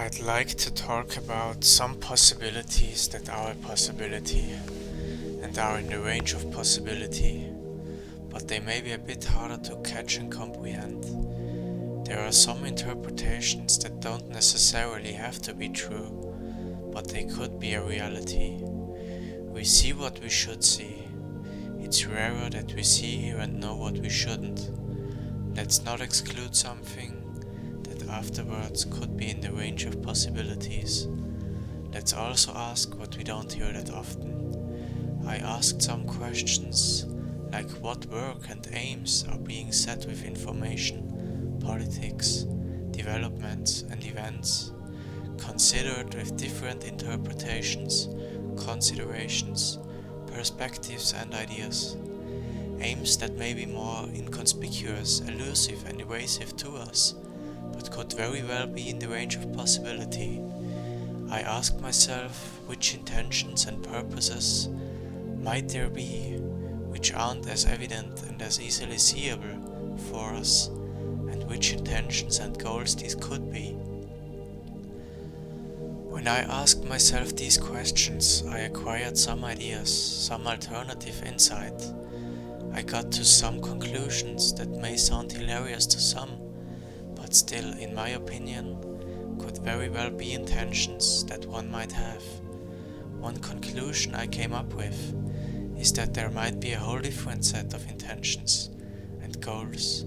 I'd like to talk about some possibilities that are a possibility and are in the range of possibility, but they may be a bit harder to catch and comprehend. There are some interpretations that don't necessarily have to be true, but they could be a reality. We see what we should see. It's rarer that we see, hear and know what we shouldn't. Let's not exclude something that afterwards could be in the range of possibilities. Let's also ask what we don't hear that often. I asked some questions, like what work and aims are being set with information, politics, developments and events, considered with different interpretations, considerations, perspectives and ideas. Aims that may be more inconspicuous, elusive and evasive to us, but could very well be in the range of possibility. I asked myself which intentions and purposes might there be, which aren't as evident and as easily seeable for us, and which intentions and goals these could be. When I asked myself these questions, I acquired some ideas, some alternative insight. I got to some conclusions that may sound hilarious to some, but still, in my opinion, could very well be intentions that one might have. One conclusion I came up with is that there might be a whole different set of intentions and goals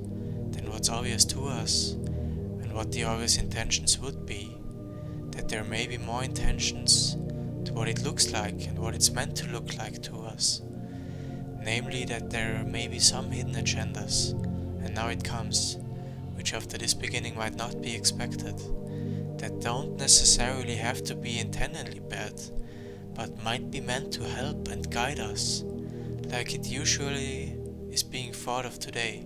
than what's obvious to us and what the obvious intentions would be. That there may be more intentions to what it looks like and what it's meant to look like to us. Namely, that there may be some hidden agendas, and now it comes, which after this beginning might not be expected, that don't necessarily have to be intentionally bad, but might be meant to help and guide us, like it usually is being thought of today,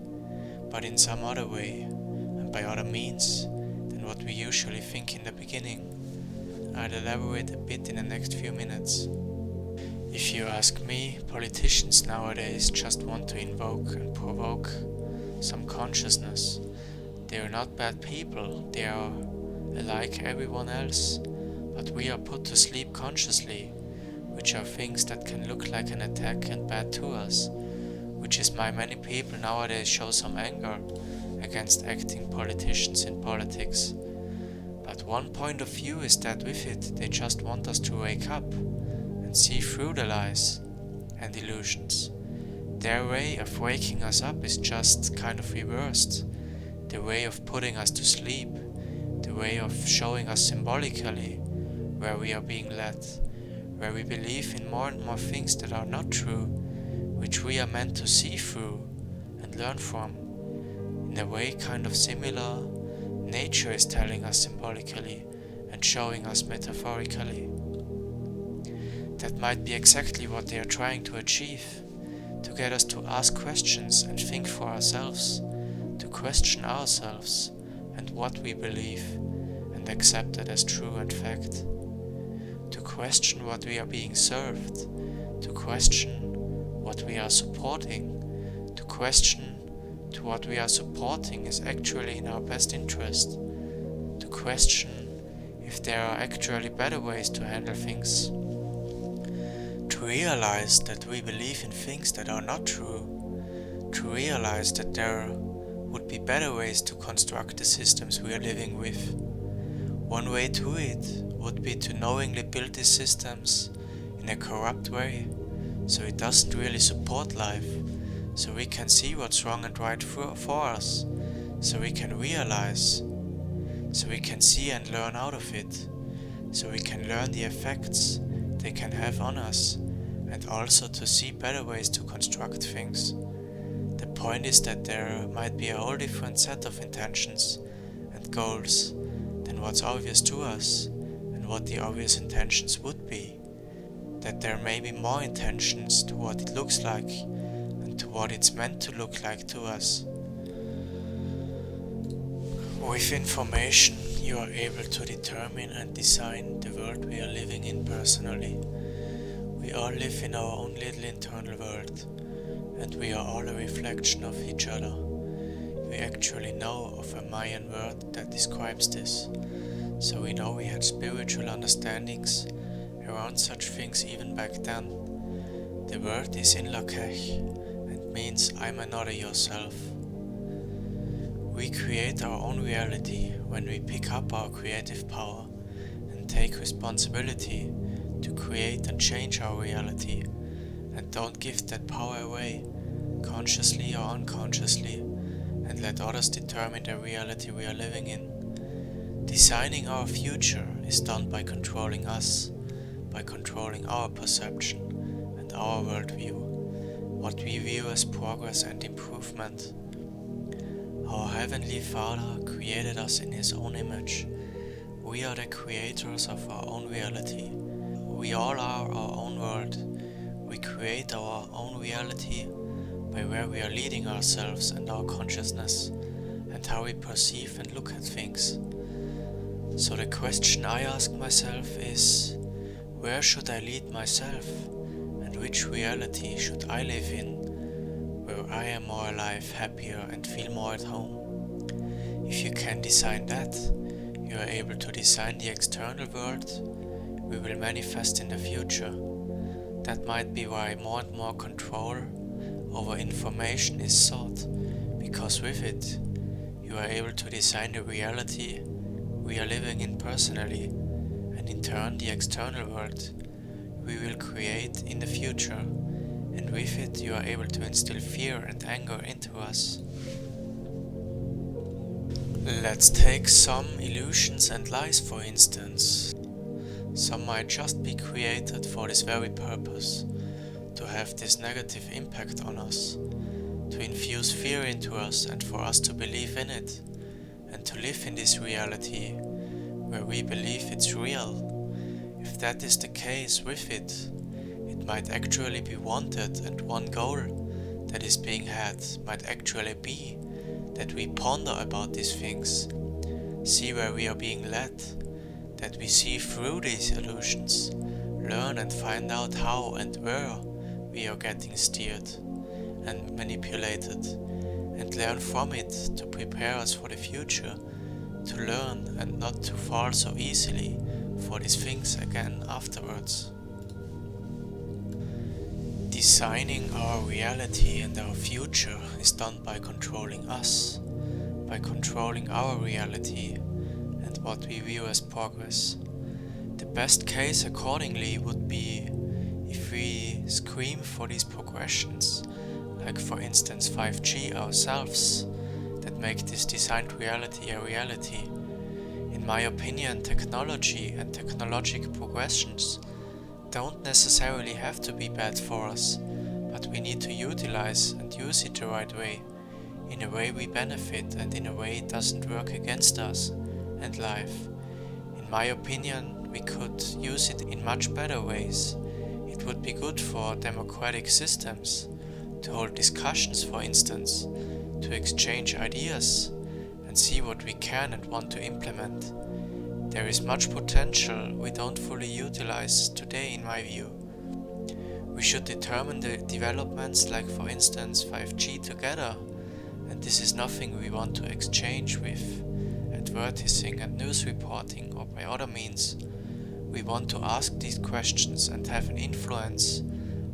but in some other way, and by other means, than what we usually think in the beginning. I'll elaborate a bit in the next few minutes. If you ask me, politicians nowadays just want to invoke and provoke some consciousness. They are not bad people, they are like everyone else, but we are put to sleep consciously, which are things that can look like an attack and bad to us, which is why many people nowadays show some anger against acting politicians in politics. But one point of view is that with it they just want us to wake up and see through the lies and illusions. Their way of waking us up is just kind of reversed. The way of putting us to sleep, the way of showing us symbolically where we are being led, where we believe in more and more things that are not true, which we are meant to see through and learn from. In a way kind of similar, nature is telling us symbolically and showing us metaphorically. That might be exactly what they are trying to achieve, to get us to ask questions and think for ourselves, to question ourselves and what we believe and accept it as true and fact, to question what we are being served, to question what we are supporting, to question to what we are supporting is actually in our best interest, to question if there are actually better ways to handle things, to realize that we believe in things that are not true, to realize that there would be better ways to construct the systems we are living with. One way to it would be to knowingly build these systems in a corrupt way, so it doesn't really support life, so we can see what's wrong and right for us, so we can realize, so we can see and learn out of it, so we can learn the effects they can have on us, and also to see better ways to construct things. The point is that there might be a whole different set of intentions and goals than what's obvious to us and what the obvious intentions would be, that there may be more intentions to what it looks like and to what it's meant to look like to us. With information, you are able to determine and design the world we are living in personally. We all live in our own little internal world, and we are all a reflection of each other. We actually know of a Mayan word that describes this, so we know we had spiritual understandings around such things even back then. The word is in Lakech and means I'm another yourself. We create our own reality when we pick up our creative power and take responsibility to create and change our reality, and don't give that power away, consciously or unconsciously, and let others determine the reality we are living in. Designing our future is done by controlling us, by controlling our perception and our worldview, what we view as progress and improvement. Our Heavenly Father created us in His own image. We are the creators of our own reality. We all are our own world. We create our own reality by where we are leading ourselves and our consciousness, and how we perceive and look at things. So the question I ask myself is, where should I lead myself, and which reality should I live in, where I am more alive, happier, and feel more at home? If you can design that, you are able to design the external world we will manifest in the future. That might be why more and more control over information is sought, because with it, you are able to design the reality we are living in personally, and in turn the external world we will create in the future, and with it you are able to instill fear and anger into us. Let's take some illusions and lies for instance. Some might just be created for this very purpose, to have this negative impact on us, to infuse fear into us and for us to believe in it, and to live in this reality where we believe it's real. If that is the case with it, it might actually be wanted, and one goal that is being had might actually be that we ponder about these things, see where we are being led, that we see through these illusions, learn and find out how and where we are getting steered and manipulated, and learn from it to prepare us for the future, to learn and not to fall so easily for these things again afterwards. Designing our reality and our future is done by controlling us, by controlling our reality and what we view as progress. The best case accordingly would be if we scream for these progressions, like for instance 5G ourselves, that make this designed reality a reality. In my opinion, technology and technological progressions don't necessarily have to be bad for us, but we need to utilize and use it the right way, in a way we benefit and in a way it doesn't work against us and life. In my opinion, we could use it in much better ways. It would be good for democratic systems, to hold discussions for instance, to exchange ideas and see what we can and want to implement. There is much potential we don't fully utilize today in my view. We should determine the developments like for instance 5G together, and this is nothing we want to exchange with advertising and news reporting or by other means. We want to ask these questions and have an influence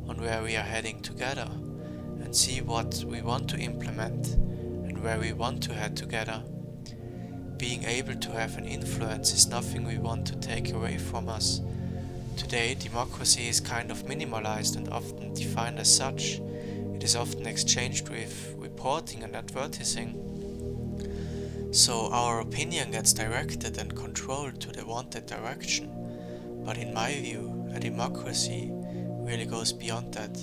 on where we are heading together, and see what we want to implement and where we want to head together. Being able to have an influence is nothing we want to take away from us. Today, democracy is kind of minimalized and often defined as such. It is often exchanged with reporting and advertising. So our opinion gets directed and controlled to the wanted direction. But in my view, a democracy really goes beyond that.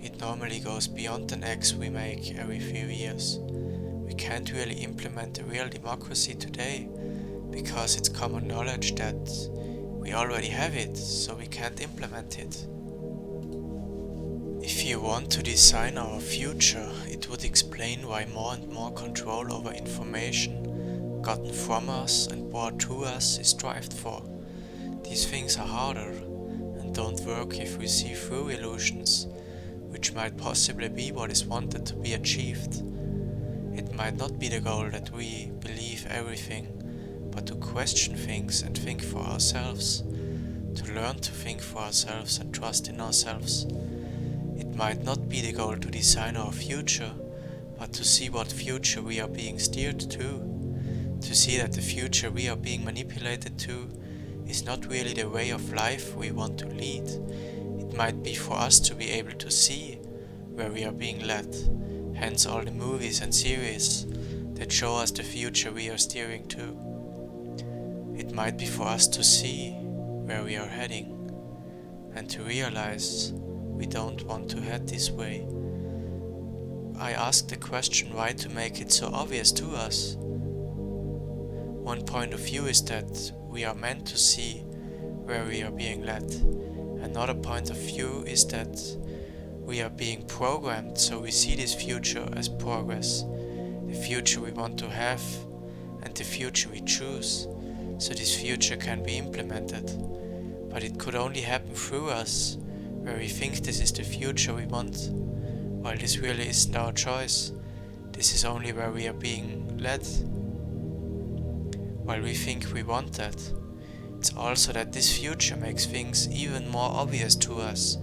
It normally goes beyond an X we make every few years. We can't really implement a real democracy today, because it's common knowledge that we already have it, so we can't implement it. If you want to design our future, it would explain why more and more control over information gotten from us and brought to us is strived for. These things are harder and don't work if we see through illusions, which might possibly be what is wanted to be achieved. It might not be the goal that we believe everything, but to question things and think for ourselves, to learn to think for ourselves and trust in ourselves. It might not be the goal to design our future, but to see what future we are being steered to see that the future we are being manipulated to is not really the way of life we want to lead. It might be for us to be able to see where we are being led, hence all the movies and series that show us the future we are steering to. It might be for us to see where we are heading and to realize we don't want to head this way. I ask the question why to make it so obvious to us. One point of view is that we are meant to see where we are being led. Another point of view is that we are being programmed so we see this future as progress, the future we want to have and the future we choose, so this future can be implemented. But it could only happen through us, where we think this is the future we want, while this really isn't our choice. This is only where we are being led, while we think we want that. It's also that this future makes things even more obvious to us,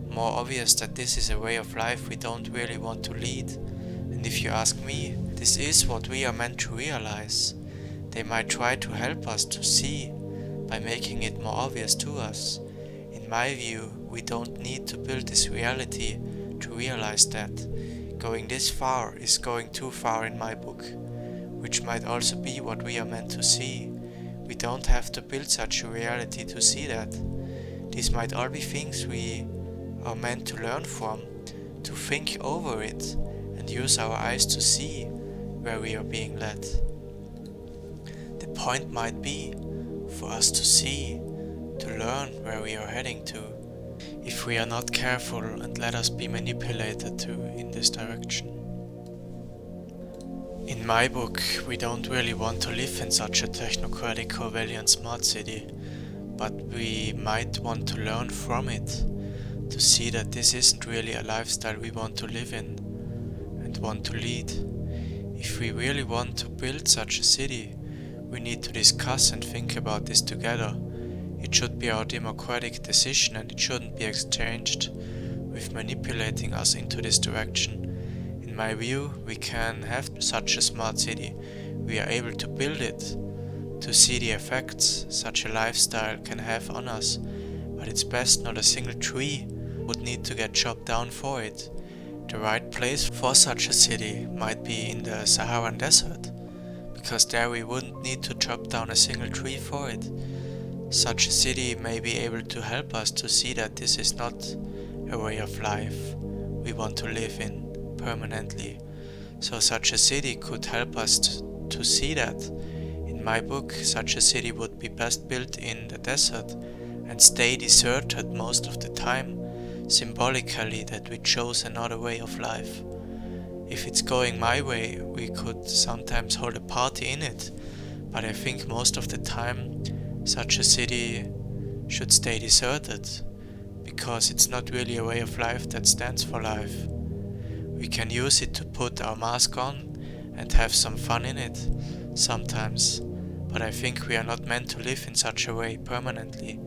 more obvious that this is a way of life we don't really want to lead. And if you ask me, this is what we are meant to realize. They might try to help us to see by making it more obvious to us. In my view, we don't need to build this reality to realize that. Going this far is going too far in my book, which might also be what we are meant to see. We don't have to build such a reality to see that. These might all be things we are meant to learn from, to think over it and use our eyes to see where we are being led. The point might be for us to see, to learn where we are heading to, if we are not careful and let us be manipulated to in this direction. In my book, we don't really want to live in such a technocratic, Orwellian smart city, but we might want to learn from it, to see that this isn't really a lifestyle we want to live in and want to lead. If we really want to build such a city, we need to discuss and think about this together. It should be our democratic decision and it shouldn't be exchanged with manipulating us into this direction. In my view, we can have such a smart city. We are able to build it, to see the effects such a lifestyle can have on us, but it's best not a single tree would need to get chopped down for it. The right place for such a city might be in the Saharan desert, because there we wouldn't need to chop down a single tree for it. Such a city may be able to help us to see that this is not a way of life we want to live in permanently. So such a city could help us to see that. In my book, such a city would be best built in the desert and stay deserted most of the time, symbolically that we chose another way of life. If it's going my way, we could sometimes hold a party in it, but I think most of the time such a city should stay deserted, because it's not really a way of life that stands for life. We can use it to put our mask on and have some fun in it, sometimes, but I think we are not meant to live in such a way permanently.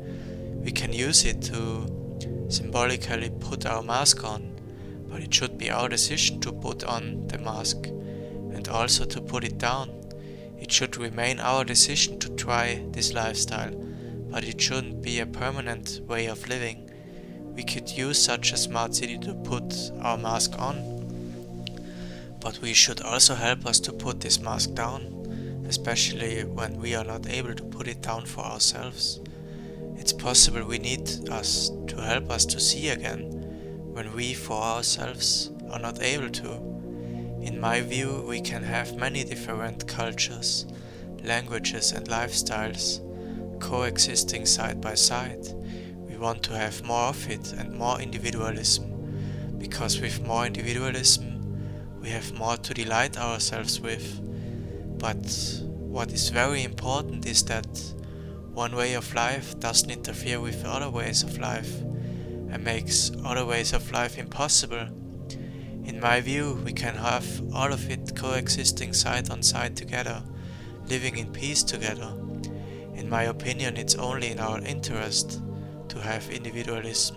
We can use it to symbolically put our mask on, but it should be our decision to put on the mask and also to put it down. It should remain our decision to try this lifestyle, but it shouldn't be a permanent way of living. We could use such a smart city to put our mask on, but we should also help us to put this mask down, especially when we are not able to put it down for ourselves. It's possible we need us to help us to see again, when we for ourselves are not able to. In my view, we can have many different cultures, languages and lifestyles coexisting side by side. We want to have more of it and more individualism, because with more individualism we have more to delight ourselves with. But what is very important is that one way of life doesn't interfere with other ways of life and makes other ways of life impossible. In my view, we can have all of it coexisting side on side together, living in peace together. In my opinion, it's only in our interest to have individualism.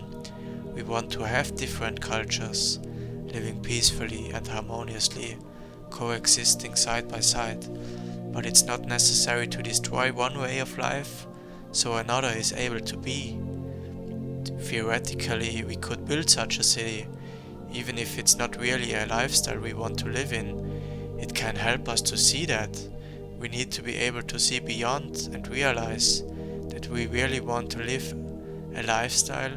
We want to have different cultures, living peacefully and harmoniously, coexisting side by side. But it's not necessary to destroy one way of life so another is able to be. Theoretically, we could build such a city, even if it's not really a lifestyle we want to live in. It can help us to see that. We need to be able to see beyond and realize that we really want to live a lifestyle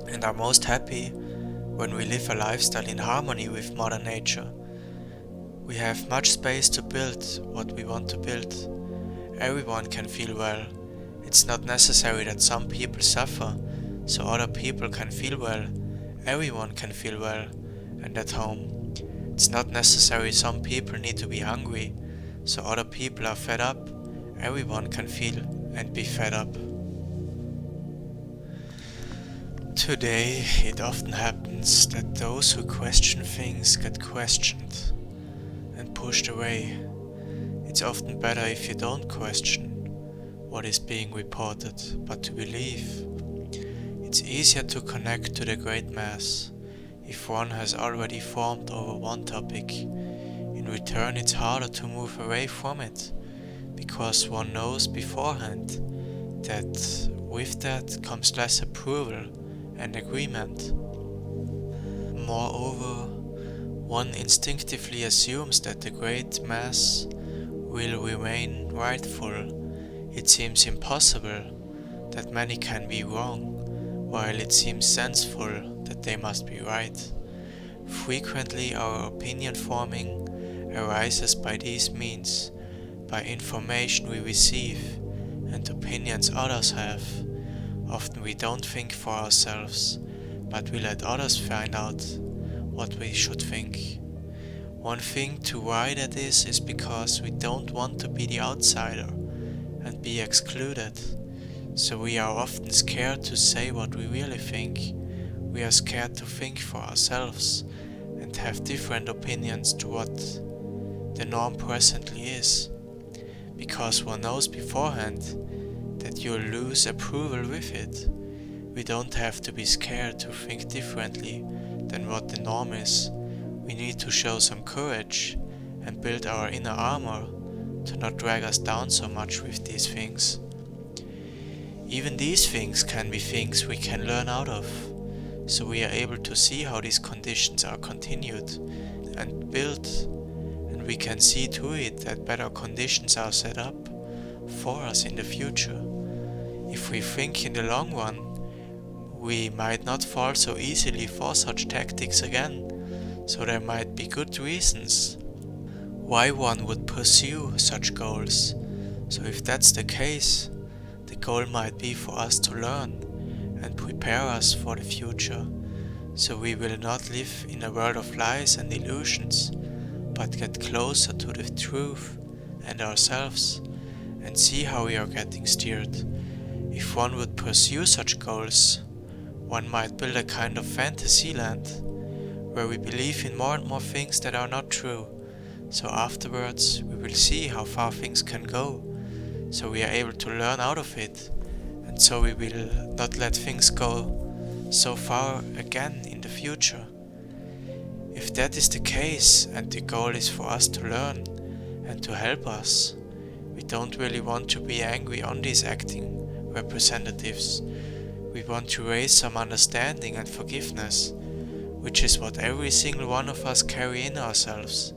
and are most happy when we live a lifestyle in harmony with Mother Nature. We have much space to build what we want to build. Everyone can feel well. It's not necessary that some people suffer so other people can feel well. Everyone can feel well and at home. It's not necessary some people need to be hungry so other people are fed up. Everyone can feel and be fed up. Today, it often happens that those who question things get questioned and pushed away. It's often better if you don't question what is being reported, but to believe. It's easier to connect to the great mass if one has already formed over one topic. In return, it's harder to move away from it, because one knows beforehand that with that comes less approval and agreement. Moreover, one instinctively assumes that the great mass will remain rightful. It seems impossible that many can be wrong, while it seems senseful that they must be right. Frequently our opinion forming arises by these means, by information we receive and opinions others have. Often we don't think for ourselves, but we let others find out what we should think. One thing to why that is because we don't want to be the outsider and be excluded. So we are often scared to say what we really think. We are scared to think for ourselves and have different opinions to what the norm presently is. Because one knows beforehand that you'll lose approval with it. We don't have to be scared to think differently than what the norm is. We need to show some courage and build our inner armor to not drag us down so much with these things. Even these things can be things we can learn out of, so we are able to see how these conditions are continued and built, and we can see to it that better conditions are set up for us in the future. If we think in the long run, we might not fall so easily for such tactics again, so there might be good reasons why one would pursue such goals. So if that's the case, the goal might be for us to learn and prepare us for the future, so we will not live in a world of lies and illusions, but get closer to the truth and ourselves and see how we are getting steered. If one would pursue such goals, one might build a kind of fantasy land where we believe in more and more things that are not true, so afterwards we will see how far things can go, so we are able to learn out of it, and so we will not let things go so far again in the future. If that is the case and the goal is for us to learn and to help us, we don't really want to be angry on these acting representatives. We want to raise some understanding and forgiveness, which is what every single one of us carry in ourselves.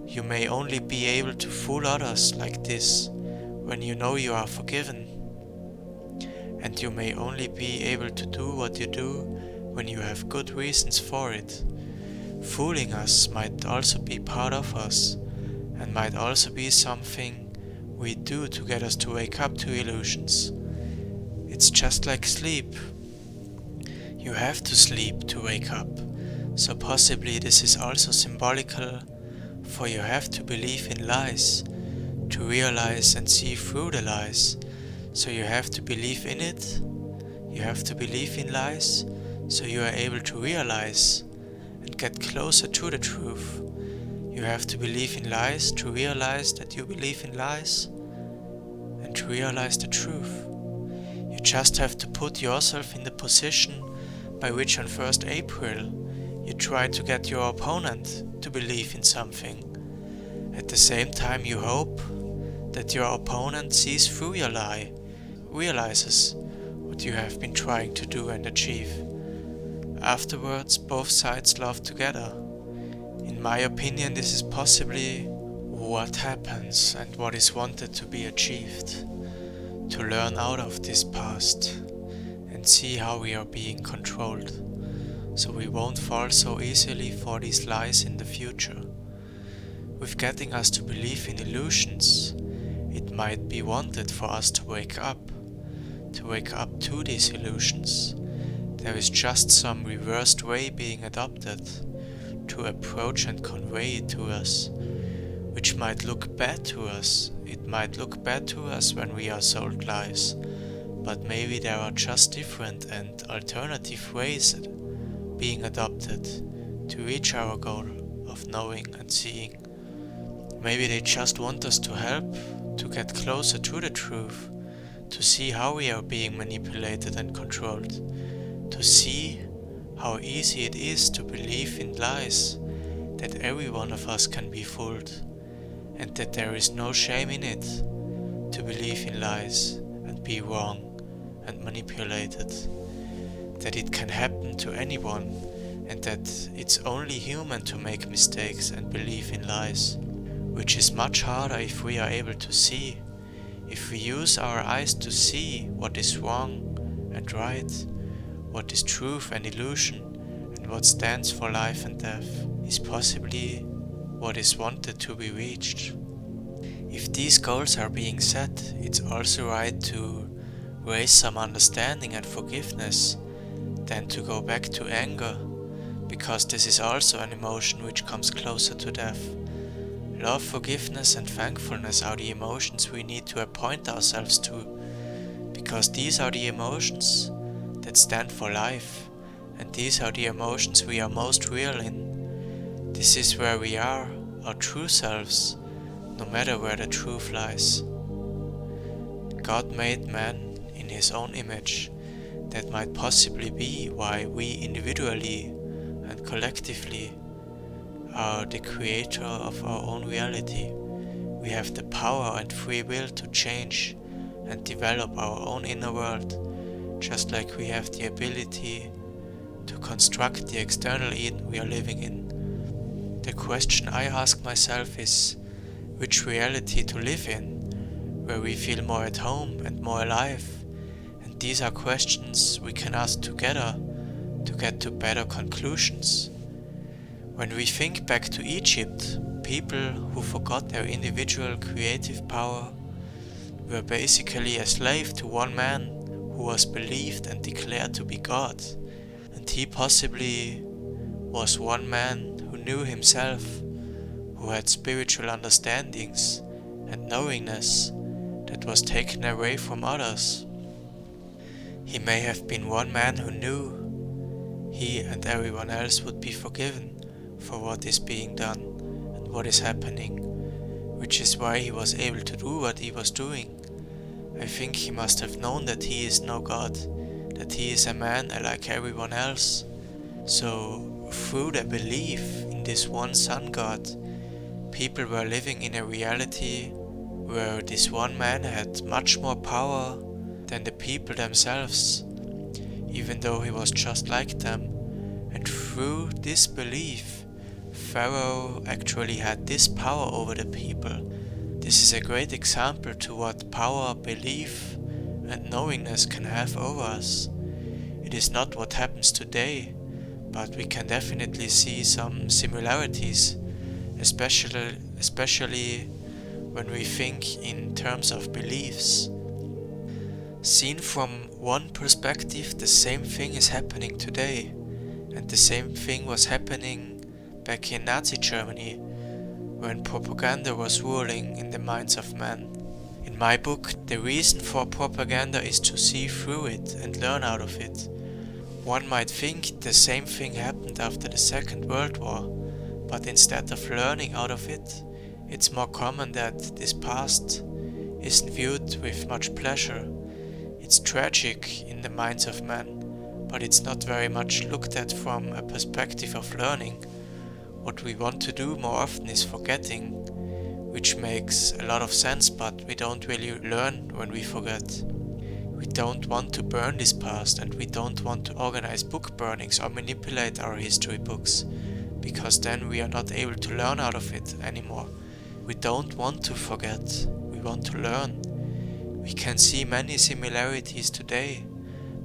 You may only be able to fool others like this when you know you are forgiven, and you may only be able to do what you do when you have good reasons for it. Fooling us might also be part of us, and might also be something we do to get us to wake up to illusions. It's just like sleep. You have to sleep to wake up, so possibly this is also symbolical, for you have to believe in lies, to realize and see through the lies. So you have to believe in it, you have to believe in lies, so you are able to realize and get closer to the truth. You have to believe in lies to realize that you believe in lies and to realize the truth. You just have to put yourself in the position by which on 1st April you try to get your opponent to believe in something. At the same time you hope that your opponent sees through your lie, realizes what you have been trying to do and achieve. Afterwards, both sides laugh together. In my opinion, this is possibly what happens and what is wanted to be achieved. To learn out of this past and see how we are being controlled, so we won't fall so easily for these lies in the future. With getting us to believe in illusions, it might be wanted for us to wake up to these illusions. There is just some reversed way being adopted to approach and convey it to us, which might look bad to us. It might look bad to us when we are sold lies, but maybe there are just different and alternative ways being adopted to reach our goal of knowing and seeing. Maybe they just want us to help to get closer to the truth, to see how we are being manipulated and controlled, to see how easy it is to believe in lies, that every one of us can be fooled, and that there is no shame in it to believe in lies and be wrong and manipulated, that it can happen to anyone, and that it's only human to make mistakes and believe in lies, which is much harder if we are able to see, if we use our eyes to see what is wrong and right, what is truth and illusion, and what stands for life and death, is possibly what is wanted to be reached. If these goals are being set, it's also right to raise some understanding and forgiveness, than to go back to anger, because this is also an emotion which comes closer to death. Love, forgiveness and thankfulness are the emotions we need to appoint ourselves to, because these are the emotions that stand for life, and these are the emotions we are most real in. This is where we are, our true selves, no matter where the truth lies. God made man in his own image. That might possibly be why we individually and collectively are the creator of our own reality. We have the power and free will to change and develop our own inner world, just like we have the ability to construct the external Eden we are living in. The question I ask myself is which reality to live in, where we feel more at home and more alive. And these are questions we can ask together to get to better conclusions. When we think back to Egypt, people who forgot their individual creative power were basically a slave to one man who was believed and declared to be God. And he possibly was one man who knew himself, who had spiritual understandings and knowingness that was taken away from others. He may have been one man who knew he and everyone else would be forgiven for what is being done and what is happening, which is why he was able to do what he was doing. I think he must have known that he is no God, that he is a man like everyone else. So through the belief in this one sun God, people were living in a reality where this one man had much more power than the people themselves, even though he was just like them. And through this belief, Pharaoh actually had this power over the people. This is a great example to what power, belief and knowingness can have over us. It is not what happens today, but we can definitely see some similarities, especially when we think in terms of beliefs. Seen from one perspective, the same thing is happening today, and the same thing was happening back in Nazi Germany, when propaganda was ruling in the minds of men. In my book, the reason for propaganda is to see through it and learn out of it. One might think the same thing happened after the Second World War, but instead of learning out of it, it's more common that this past isn't viewed with much pleasure. It's tragic in the minds of men, but it's not very much looked at from a perspective of learning. What we want to do more often is forgetting, which makes a lot of sense, but we don't really learn when we forget. We don't want to burn this past, and we don't want to organize book burnings or manipulate our history books, because then we are not able to learn out of it anymore. We don't want to forget, we want to learn. We can see many similarities today,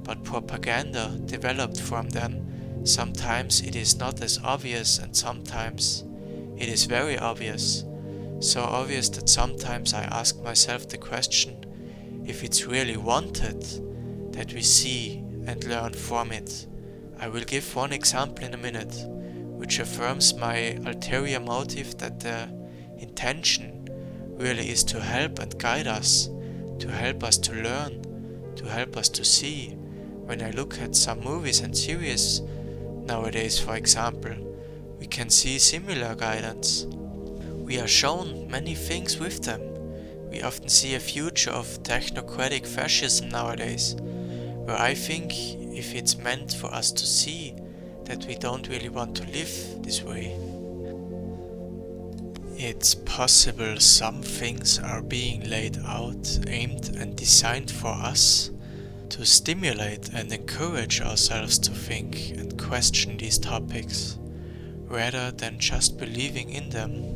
but propaganda developed from them, sometimes it is not as obvious and sometimes it is very obvious. So obvious that sometimes I ask myself the question if it's really wanted that we see and learn from it. I will give one example in a minute, which affirms my ulterior motive that the intention really is to help and guide us, to help us to learn, to help us to see. When I look at some movies and series nowadays, for example, we can see similar guidance. We are shown many things with them. We often see a future of technocratic fascism nowadays, where I think if it's meant for us to see that we don't really want to live this way. It's possible some things are being laid out, aimed and designed for us to stimulate and encourage ourselves to think and question these topics, rather than just believing in them.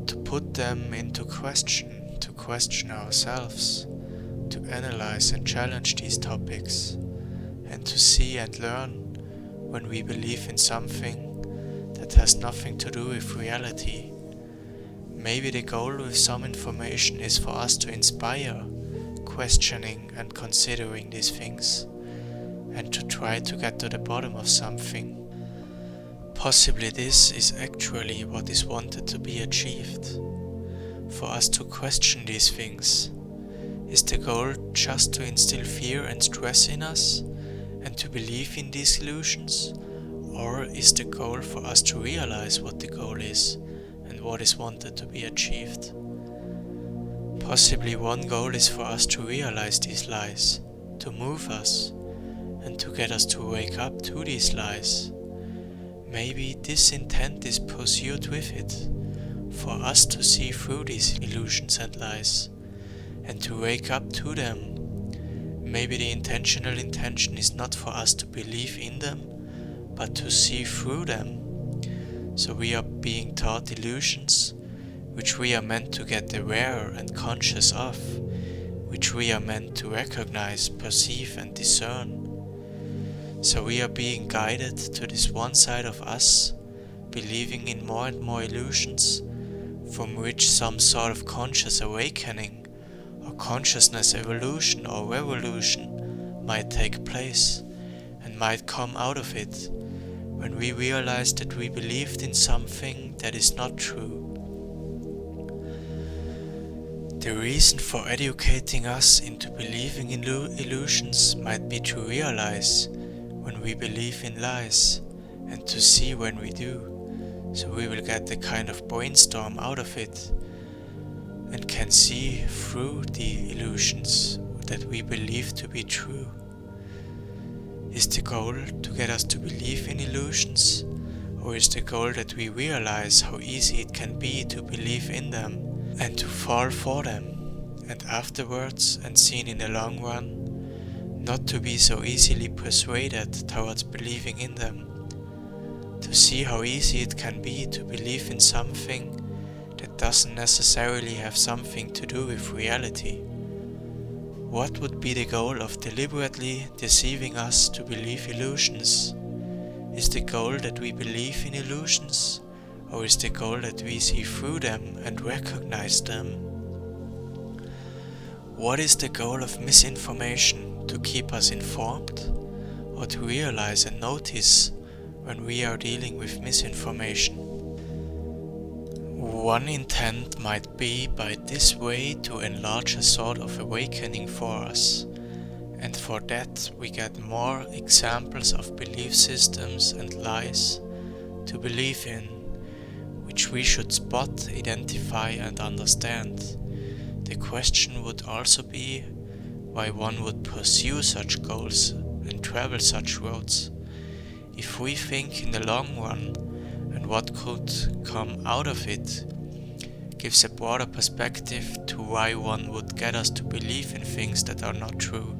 To put them into question, to question ourselves, to analyze and challenge these topics, and to see and learn when we believe in something that has nothing to do with reality. Maybe the goal with some information is for us to inspire questioning and considering these things, and to try to get to the bottom of something. Possibly this is actually what is wanted to be achieved. For us to question these things. Is the goal just to instill fear and stress in us, and to believe in these illusions? Or is the goal for us to realize what the goal is, and what is wanted to be achieved? Possibly one goal is for us to realize these lies, to move us, and to get us to wake up to these lies. Maybe this intent is pursued with it, for us to see through these illusions and lies, and to wake up to them. Maybe the intentional intention is not for us to believe in them, but to see through them. So we are being taught illusions, which we are meant to get aware and conscious of, which we are meant to recognize, perceive and discern. So we are being guided to this one side of us, believing in more and more illusions, from which some sort of conscious awakening, or consciousness evolution or revolution might take place, and might come out of it, when we realize that we believed in something that is not true. The reason for educating us into believing in illusions might be to realize when we believe in lies, and to see when we do, so we will get the kind of brainstorm out of it, and can see through the illusions that we believe to be true. Is the goal to get us to believe in illusions, or is the goal that we realize how easy it can be to believe in them and to fall for them, and afterwards, and seen in the long run, not to be so easily persuaded towards believing in them, to see how easy it can be to believe in something that doesn't necessarily have something to do with reality? What would be the goal of deliberately deceiving us to believe illusions? Is the goal that we believe in illusions, or is the goal that we see through them and recognize them? What is the goal of misinformation? To keep us informed, or to realize and notice when we are dealing with misinformation? One intent might be by this way to enlarge a sort of awakening for us, and for that we get more examples of belief systems and lies to believe in, which we should spot, identify and understand. The question would also be why one would pursue such goals and travel such roads. If we think in the long run and what could come out of it, gives a broader perspective to why one would get us to believe in things that are not true.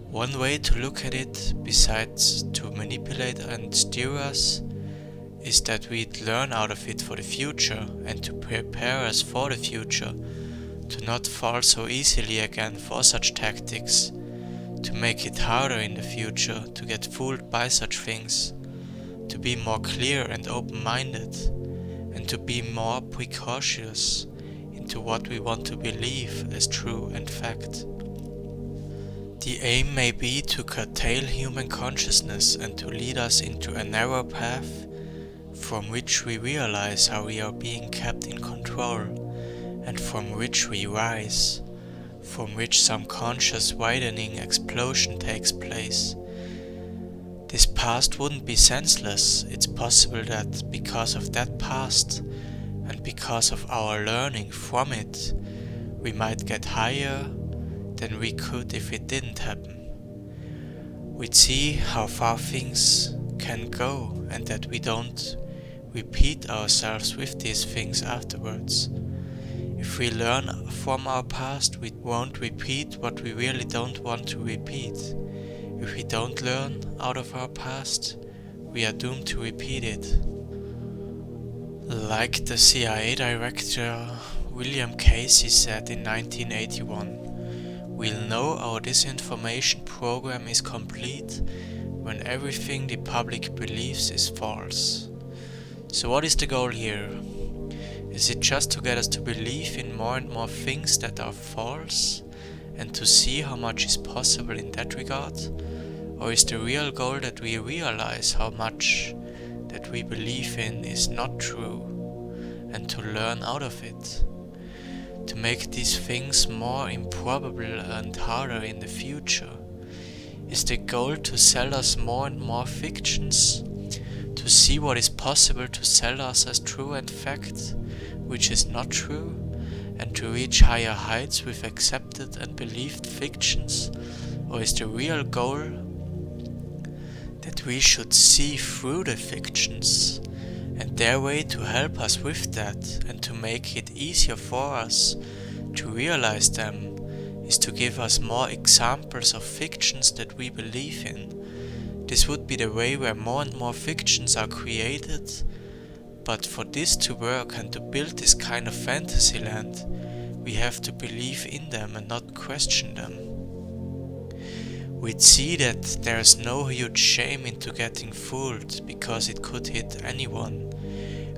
One way to look at it, besides to manipulate and steer us, is that we'd learn out of it for the future and to prepare us for the future, to not fall so easily again for such tactics, to make it harder in the future to get fooled by such things, to be more clear and open-minded, and to be more precautious into what we want to believe as true and fact. The aim may be to curtail human consciousness and to lead us into a narrow path from which we realize how we are being kept in control, and from which we rise, from which some conscious widening explosion takes place. This past wouldn't be senseless. It's possible that because of that past and because of our learning from it, we might get higher than we could if it didn't happen. We'd see how far things can go and that we don't repeat ourselves with these things afterwards. If we learn from our past, we won't repeat what we really don't want to repeat. If we don't learn out of our past, we are doomed to repeat it. Like the CIA director William Casey said in 1981, we'll know our disinformation program is complete when everything the public believes is false. So what is the goal here? Is it just to get us to believe in more and more things that are false and to see how much is possible in that regard? Or is the real goal that we realize how much that we believe in is not true and to learn out of it? To make these things more improbable and harder in the future? Is the goal to sell us more and more fictions? To see what is possible to sell us as true and fact, which is not true, and to reach higher heights with accepted and believed fictions? Or is the real goal that we should see through the fictions, and their way to help us with that and to make it easier for us to realize them is to give us more examples of fictions that we believe in? This would be the way where more and more fictions are created, but for this to work and to build this kind of fantasy land, we have to believe in them and not question them. We'd see that there is no huge shame into getting fooled, because it could hit anyone.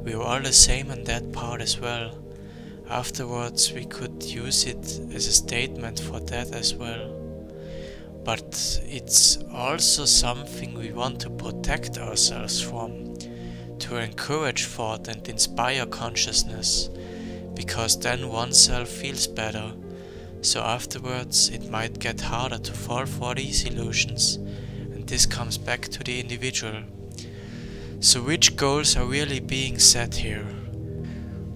We're all the same on that part as well. Afterwards we could use it as a statement for that as well. But it's also something we want to protect ourselves from, to encourage thought and inspire consciousness, because then oneself feels better. So afterwards it might get harder to fall for these illusions, and this comes back to the individual. So which goals are really being set here?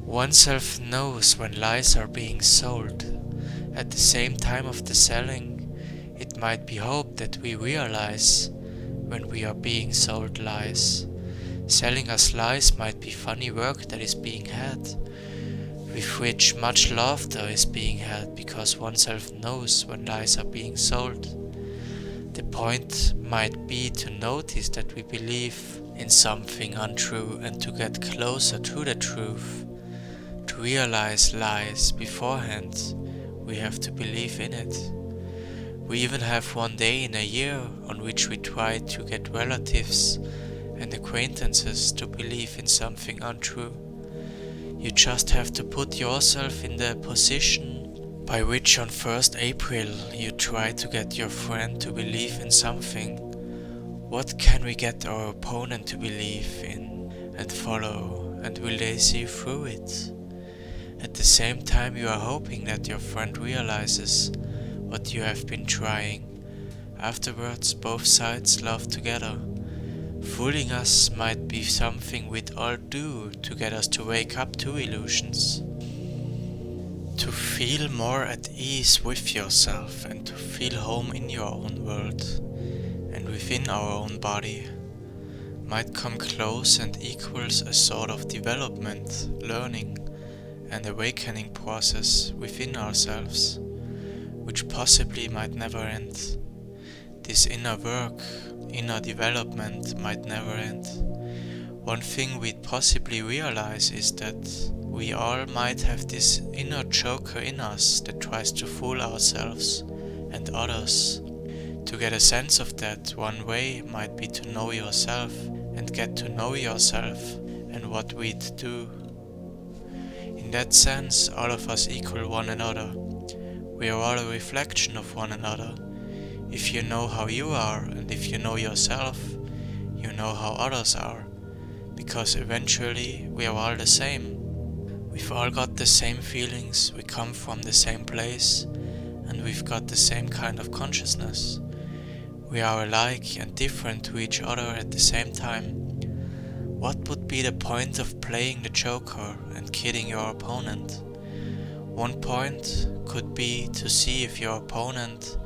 Oneself knows when lies are being sold. At the same time of the selling, it might be hoped that we realize when we are being sold lies. Selling us lies might be funny work that is being had, with which much laughter is being had, because oneself knows when lies are being sold. The point might be to notice that we believe in something untrue and to get closer to the truth. To realize lies beforehand, we have to believe in it. We even have one day in a year on which we try to get relatives and acquaintances to believe in something untrue. You just have to put yourself in the position by which on 1st April you try to get your friend to believe in something. What can we get our opponent to believe in and follow, and will they see through it? At the same time you are hoping that your friend realizes what you have been trying. Afterwards both sides laugh together. Fooling us might be something we'd all do to get us to wake up to illusions. To feel more at ease with yourself and to feel home in your own world and within our own body might come close and equals a sort of development, learning and awakening process within ourselves, which possibly might never end. This inner work, inner development might never end. One thing we'd possibly realize is that we all might have this inner joker in us that tries to fool ourselves and others. To get a sense of that, one way might be to know yourself and get to know yourself and what we'd do. In that sense, all of us equal one another. We are all a reflection of one another. If you know how you are and if you know yourself, you know how others are. Because eventually we are all the same. We've all got the same feelings, we come from the same place, and we've got the same kind of consciousness. We are alike and different to each other at the same time. What would be the point of playing the joker and kidding your opponent? One point could be to see if your opponent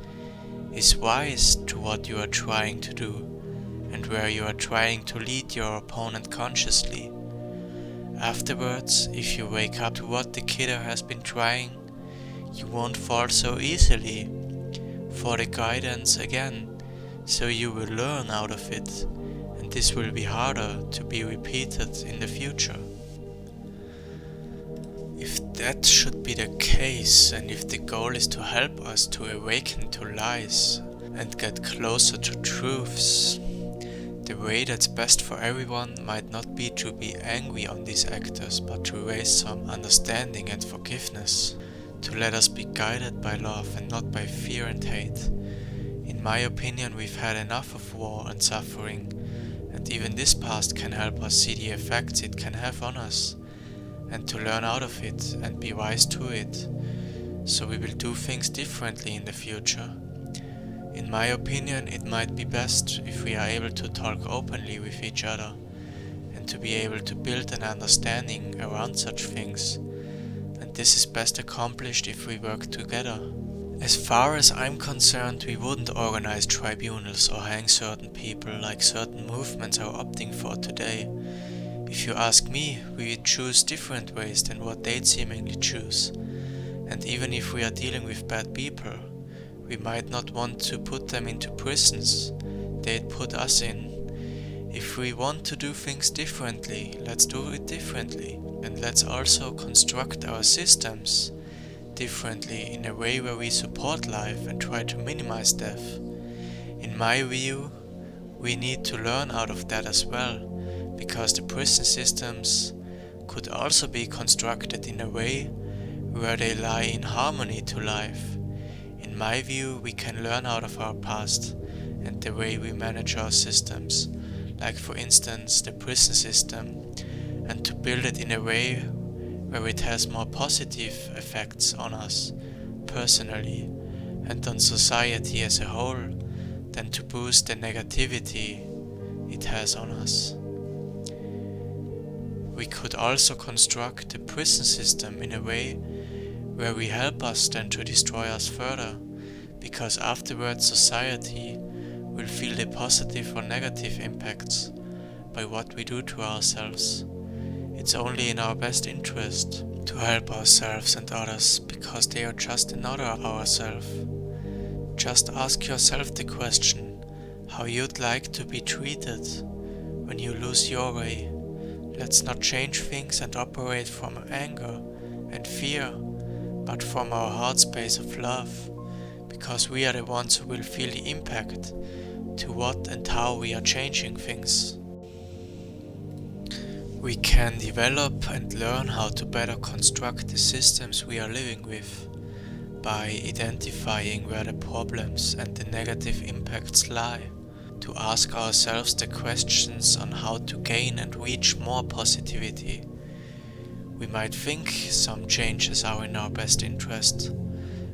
is wise to what you are trying to do and where you are trying to lead your opponent consciously. Afterwards, if you wake up to what the kidder has been trying, you won't fall so easily for the guidance again, so you will learn out of it, and this will be harder to be repeated in the future. If that should be the case, and if the goal is to help us to awaken to lies and get closer to truths, the way that's best for everyone might not be to be angry on these actors, but to raise some understanding and forgiveness, to let us be guided by love and not by fear and hate. In my opinion, we've had enough of war and suffering, and even this past can help us see the effects it can have on us, and to learn out of it and be wise to it, so we will do things differently in the future. In my opinion, it might be best if we are able to talk openly with each other and to be able to build an understanding around such things, and this is best accomplished if we work together. As far as I'm concerned, we wouldn't organize tribunals or hang certain people like certain movements are opting for today. If you ask me, we would choose different ways than what they'd seemingly choose, and even if we are dealing with bad people, we might not want to put them into prisons they'd put us in. If we want to do things differently, let's do it differently, and let's also construct our systems differently in a way where we support life and try to minimize death. In my view, we need to learn out of that as well, because the prison systems could also be constructed in a way where they lie in harmony to life. In my view, we can learn out of our past and the way we manage our systems, like for instance the prison system, and to build it in a way where it has more positive effects on us personally and on society as a whole than to boost the negativity it has on us. We could also construct the prison system in a way where we help us then to destroy us further, because afterwards society will feel the positive or negative impacts by what we do to ourselves. It's only in our best interest to help ourselves and others, because they are just another ourselves. Just ask yourself the question, how you'd like to be treated when you lose your way. Let's not change things and operate from anger and fear, but from our heart space of love, because we are the ones who will feel the impact to what and how we are changing things. We can develop and learn how to better construct the systems we are living with by identifying where the problems and the negative impacts lie, to ask ourselves the questions on how to gain and reach more positivity. We might think some changes are in our best interest,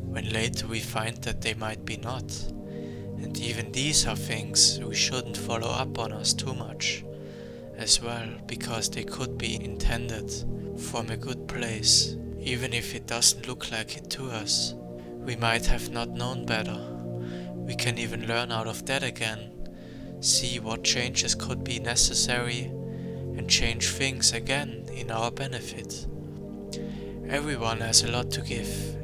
when later we find that they might be not, And even these are things we shouldn't follow up on us too much as well, because they could be intended from a good place, even if it doesn't look like it to us. We might have not known better. We can even learn out of that again, see what changes could be necessary, and change things again in our benefit. Everyone has a lot to give,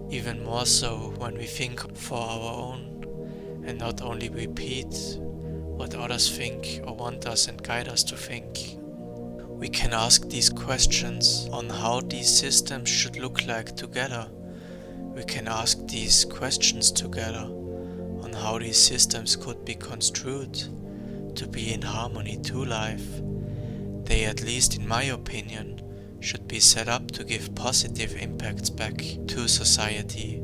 even more so when we think for our own and not only repeat what others think or want us and guide us to think. We can ask these questions on how these systems should look like together. We can ask these questions together on how these systems could be construed to be in harmony to life. They, at least in my opinion, should be set up to give positive impacts back to society.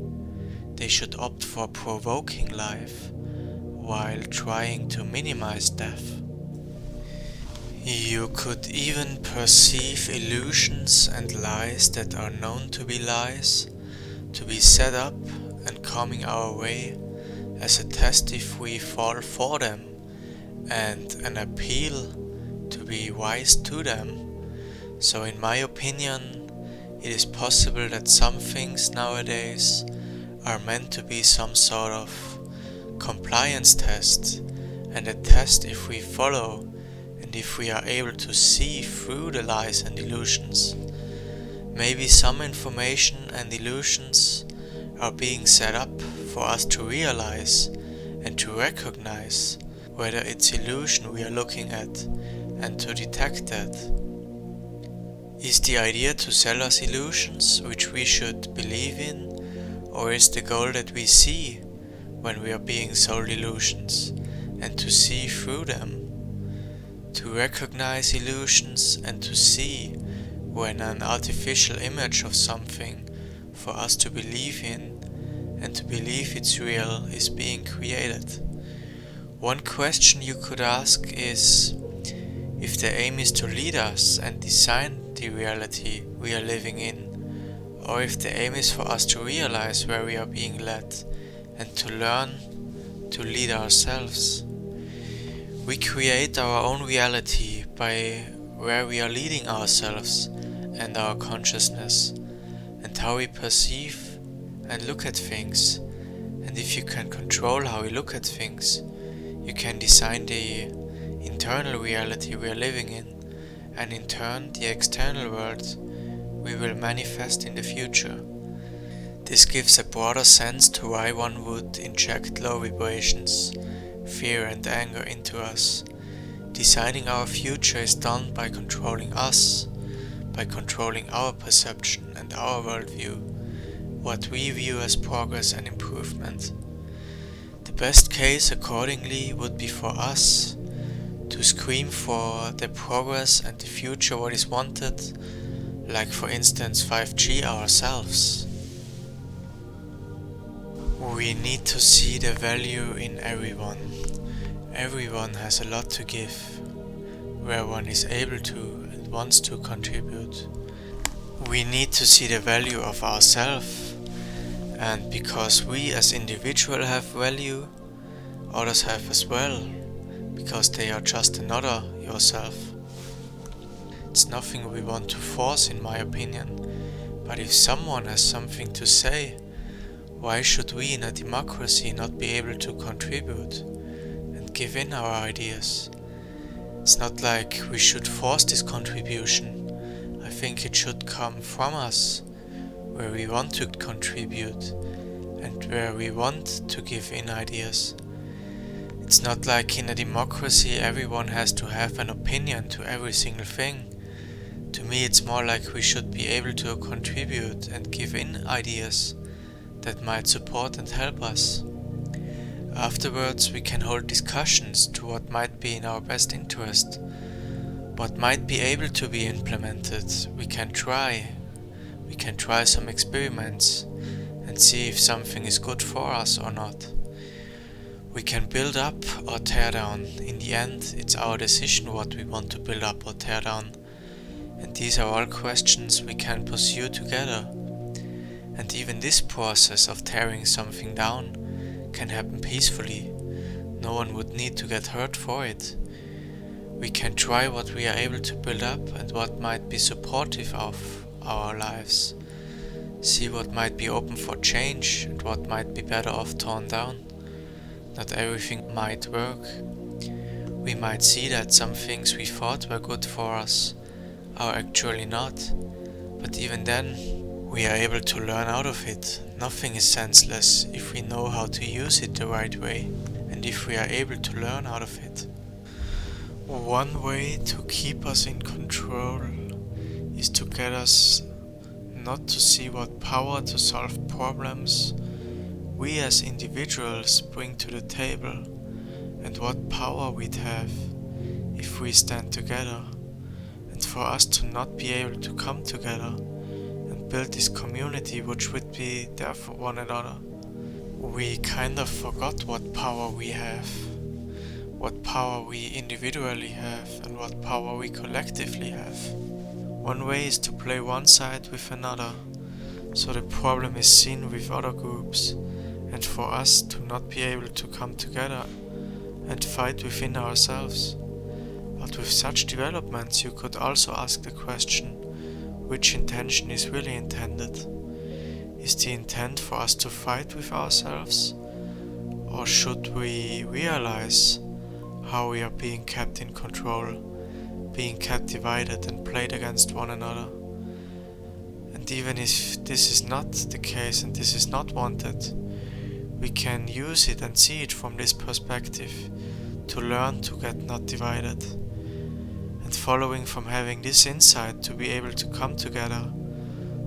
They should opt for provoking life while trying to minimize death. You could even perceive illusions and lies that are known to be lies to be set up and coming our way as a test if we fall for them, and an appeal to be wise to them. So in my opinion, it is possible that some things nowadays are meant to be some sort of compliance test, and a test if we follow and if we are able to see through the lies and illusions. Maybe some information and illusions are being set up for us to realize and to recognize whether it's illusion we are looking at, and to detect that. Is the idea to sell us illusions which we should believe in, or is the goal that we see when we are being sold illusions and to see through them? To recognize illusions and to see when an artificial image of something for us to believe in and to believe it's real is being created. One question you could ask is if the aim is to lead us and design the reality we are living in, or if the aim is for us to realize where we are being led and to learn to lead ourselves. We create our own reality by where we are leading ourselves and our consciousness, and how we perceive and look at things. And if you can control how we look at things, you can design the internal reality we are living in, and in turn the external world we will manifest in the future. This gives a broader sense to why one would inject low vibrations, fear and anger into us. Designing our future is done by controlling us, by controlling our perception and our worldview, what we view as progress and improvement. The best case accordingly would be for us to scream for the progress and the future what is wanted, like for instance 5G ourselves. We need to see the value in everyone. Everyone has a lot to give, where one is able to and wants to contribute. We need to see the value of ourselves, and because we as individuals have value, others have as well, because they are just another yourself. It's nothing we want to force, in my opinion, but if someone has something to say, why should we in a democracy not be able to contribute and give in our ideas? It's not like we should force this contribution. I think it should come from us, where we want to contribute and where we want to give in ideas. It's not like in a democracy everyone has to have an opinion to every single thing. To me it's more like we should be able to contribute and give in ideas that might support and help us. Afterwards we can hold discussions to what might be in our best interest, what might be able to be implemented. We can try some experiments and see if something is good for us or not. We can build up or tear down. In the end, it's our decision what we want to build up or tear down. And these are all questions we can pursue together. And even this process of tearing something down can happen peacefully. No one would need to get hurt for it. We can try what we are able to build up and what might be supportive of our lives. See what might be open for change and what might be better off torn down. Not everything might work. We might see that some things we thought were good for us are actually not. But even then, we are able to learn out of it. Nothing is senseless if we know how to use it the right way and if we are able to learn out of it. One way to keep us in control is to get us not to see what power to solve problems we as individuals bring to the table and what power we'd have if we stand together, and for us to not be able to come together and build this community which would be there for one another. We kind of forgot what power we have, what power we individually have and what power we collectively have. One way is to play one side with another, so the problem is seen with other groups, and for us to not be able to come together and fight within ourselves. But with such developments you could also ask the question, which intention is really intended? Is the intent for us to fight with ourselves? Or should we realize how we are being kept in control, being kept divided and played against one another? And even if this is not the case and this is not wanted, we can use it and see it from this perspective to learn to get not divided. And following from having this insight to be able to come together,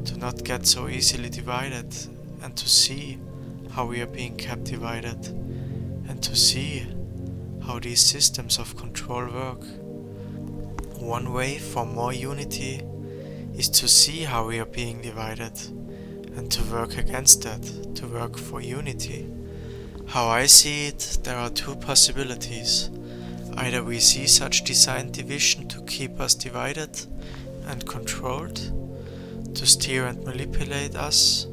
to not get so easily divided, and to see how we are being kept divided, and to see how these systems of control work. One way for more unity is to see how we are being divided and to work against that, to work for unity. How I see it, there are two possibilities. Either we see such designed division to keep us divided and controlled, to steer and manipulate us,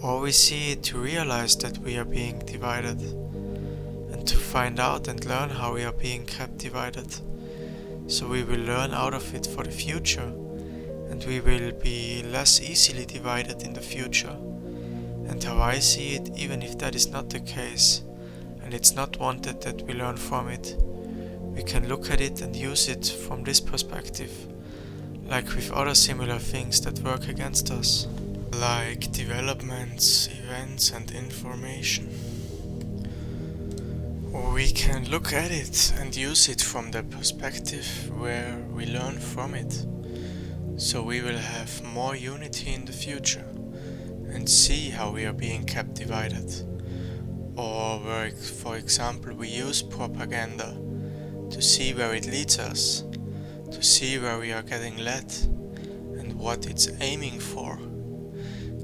or we see it to realize that we are being divided and to find out and learn how we are being kept divided. So we will learn out of it for the future, and we will be less easily divided in the future. And how I see it, even if that is not the case, and it's not wanted that we learn from it, we can look at it and use it from this perspective, like with other similar things that work against us, like developments, events and information. We can look at it and use it from the perspective where we learn from it. So we will have more unity in the future and see how we are being kept divided. Or where, for example, we use propaganda to see where it leads us, to see where we are getting led and what it's aiming for.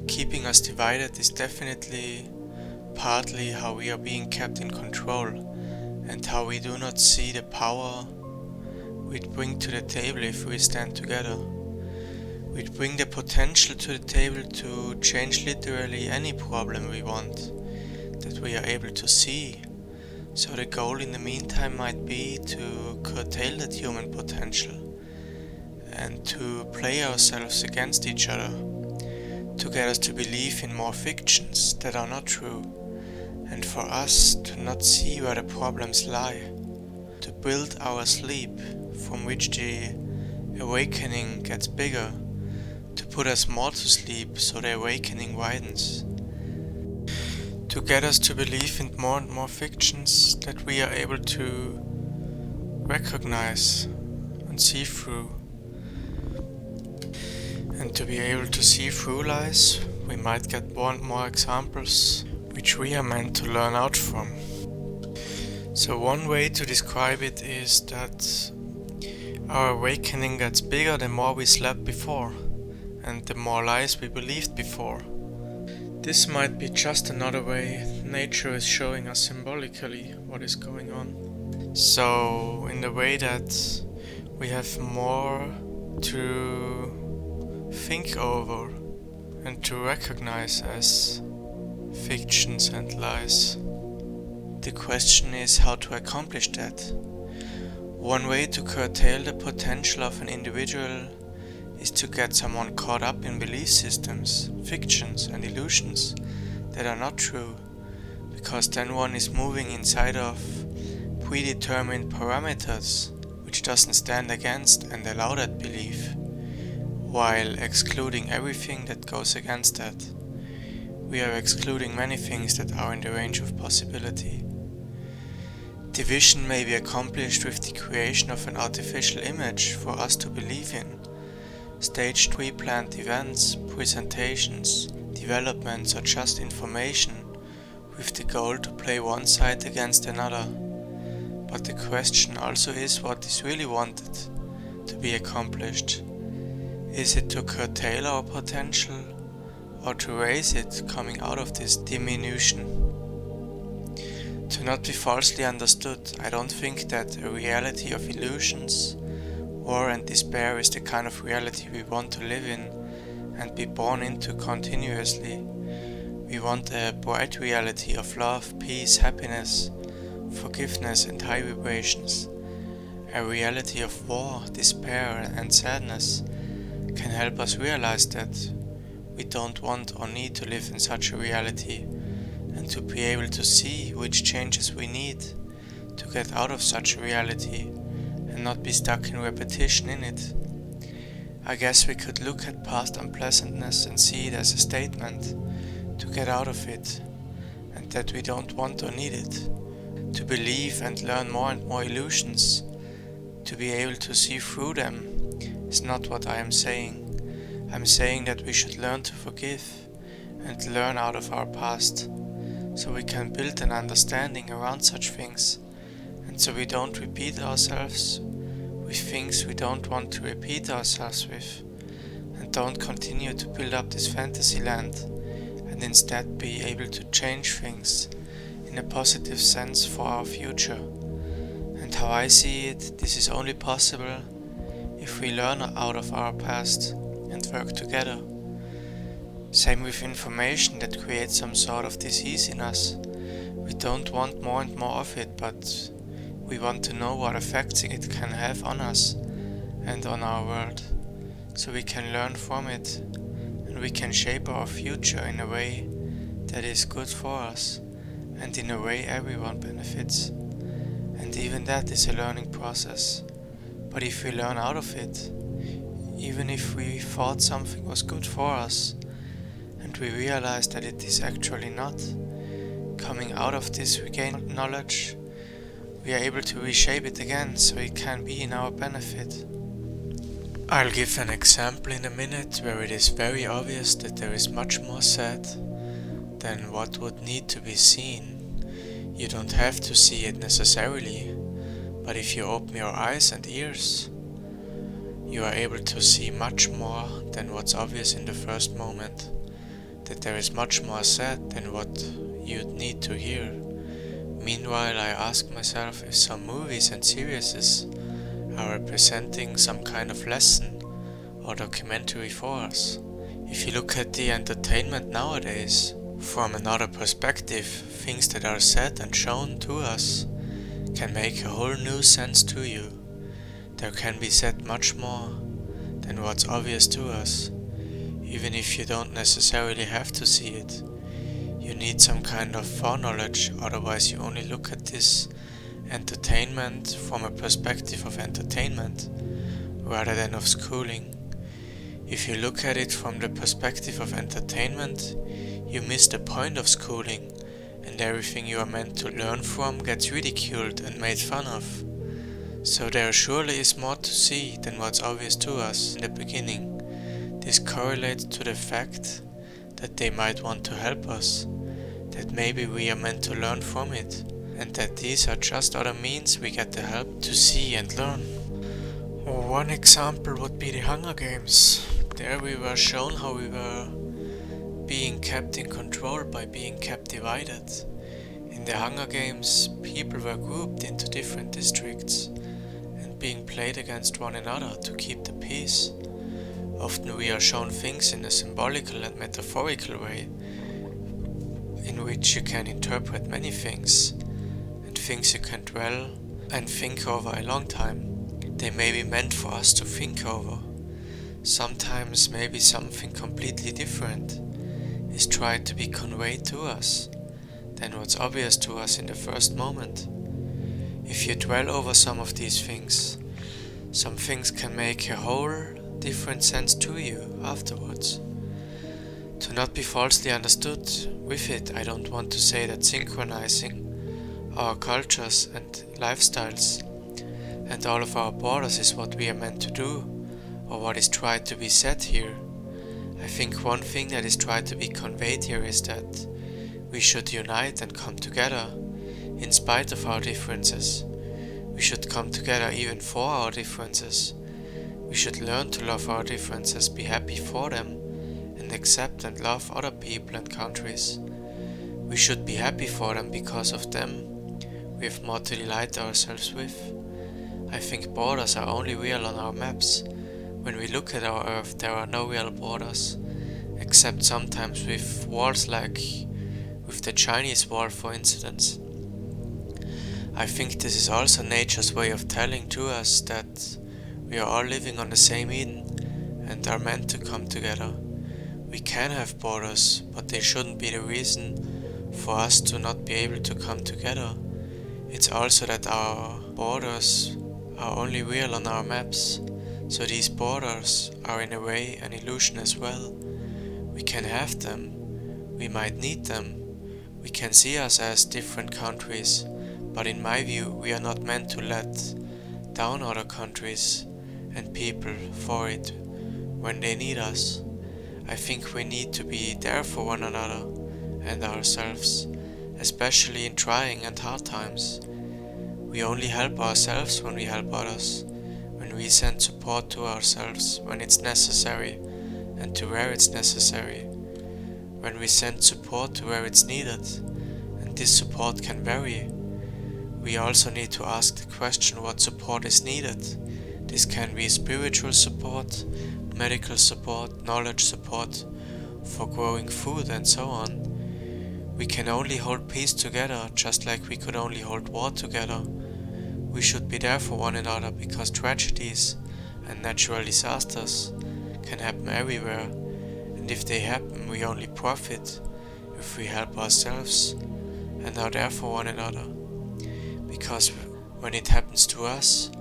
Keeping us divided is definitely partly how we are being kept in control and how we do not see the power we'd bring to the table if we stand together. We'd bring the potential to the table to change literally any problem we want, that we are able to see. So the goal in the meantime might be to curtail that human potential and to play ourselves against each other, to get us to believe in more fictions that are not true, and for us to not see where the problems lie, to build our sleep from which the awakening gets bigger, to put us more to sleep so the awakening widens, to get us to believe in more and more fictions that we are able to recognize and see through. And to be able to see through lies, we might get more and more examples which we are meant to learn out from. So one way to describe it is that our awakening gets bigger the more we slept before, and the more lies we believed before. This might be just another way nature is showing us symbolically what is going on. So, in the way that we have more to think over and to recognize as fictions and lies. The question is how to accomplish that. One way to curtail the potential of an individual is to get someone caught up in belief systems, fictions and illusions that are not true, because then one is moving inside of predetermined parameters which doesn't stand against and allow that belief, while excluding everything that goes against that. We are excluding many things that are in the range of possibility. Division may be accomplished with the creation of an artificial image for us to believe in. Staged pre-planned events, presentations, developments, or just information with the goal to play one side against another. But the question also is what is really wanted to be accomplished. Is it to curtail our potential or to raise it coming out of this diminution? To not be falsely understood, I don't think that a reality of illusions, war and despair is the kind of reality we want to live in and be born into continuously. We want a bright reality of love, peace, happiness, forgiveness and high vibrations. A reality of war, despair and sadness can help us realize that we don't want or need to live in such a reality, and to be able to see which changes we need to get out of such a reality and not be stuck in repetition in it. I guess we could look at past unpleasantness and see it as a statement to get out of it, and that we don't want or need it. To believe and learn more and more illusions, to be able to see through them, is not what I am saying. I'm saying that we should learn to forgive and learn out of our past, so we can build an understanding around such things, and so we don't repeat ourselves with things we don't want to repeat ourselves with, and don't continue to build up this fantasy land, and instead be able to change things in a positive sense for our future. And how I see it, this is only possible if we learn out of our past and work together. Same with information that creates some sort of disease in us. We don't want more and more of it, but we want to know what effects it can have on us and on our world, so we can learn from it and we can shape our future in a way that is good for us and in a way everyone benefits. And even that is a learning process. But if we learn out of it, even if we thought something was good for us, and we realize that it is actually not, coming out of this we gain knowledge, we are able to reshape it again so it can be in our benefit. I'll give an example in a minute where it is very obvious that there is much more said than what would need to be seen. You don't have to see it necessarily, but if you open your eyes and ears, you are able to see much more than what's obvious in the first moment, that there is much more said than what you'd need to hear. Meanwhile, I ask myself if some movies and series are representing some kind of lesson or documentary for us. If you look at the entertainment nowadays from another perspective, things that are said and shown to us can make a whole new sense to you. There can be said much more than what's obvious to us, even if you don't necessarily have to see it. You need some kind of foreknowledge, otherwise you only look at this entertainment from a perspective of entertainment rather than of schooling. If you look at it from the perspective of entertainment, you miss the point of schooling, and everything you are meant to learn from gets ridiculed and made fun of. So there surely is more to see than what's obvious to us in the beginning. This correlates to the fact that they might want to help us, that maybe we are meant to learn from it, and that these are just other means we get the help to see and learn. One example would be the Hunger Games. There we were shown how we were being kept in control by being kept divided. In the Hunger Games, people were grouped into different districts and being played against one another to keep the peace. Often we are shown things in a symbolical and metaphorical way, in which you can interpret many things, things you can dwell and think over a long time. They may be meant for us to think over. Sometimes maybe something completely different is tried to be conveyed to us than what's obvious to us in the first moment. If you dwell over some of these things, some things can make a whole different sense to you afterwards. To not be falsely understood with it, I don't want to say that synchronizing our cultures and lifestyles and all of our borders is what we are meant to do, or what is tried to be said here. I think one thing that is tried to be conveyed here is that we should unite and come together in spite of our differences. We should come together even for our differences. We should learn to love our differences, be happy for them, and accept and love other people and countries. We should be happy for them because of them. We have more to delight ourselves with. I think borders are only real on our maps. When we look at our Earth, there are no real borders, except sometimes with walls like with the Chinese wall, for instance. I think this is also nature's way of telling to us that we are all living on the same Eden and are meant to come together. We can have borders, but they shouldn't be the reason for us to not be able to come together. It's also that our borders are only real on our maps, so these borders are in a way an illusion as well. We can have them, we might need them, we can see us as different countries, but in my view we are not meant to let down other countries and people for it when they need us. I think we need to be there for one another and ourselves, especially in trying and hard times. We only help ourselves when we help others, when we send support to ourselves when it's necessary and to where it's necessary, when we send support to where it's needed, and this support can vary. We also need to ask the question what support is needed. This can be spiritual support, medical support, knowledge support, for growing food and so on. We can only hold peace together, just like we could only hold war together. We should be there for one another because tragedies and natural disasters can happen everywhere, and if they happen we only profit if we help ourselves and are there for one another. Because when it happens to us,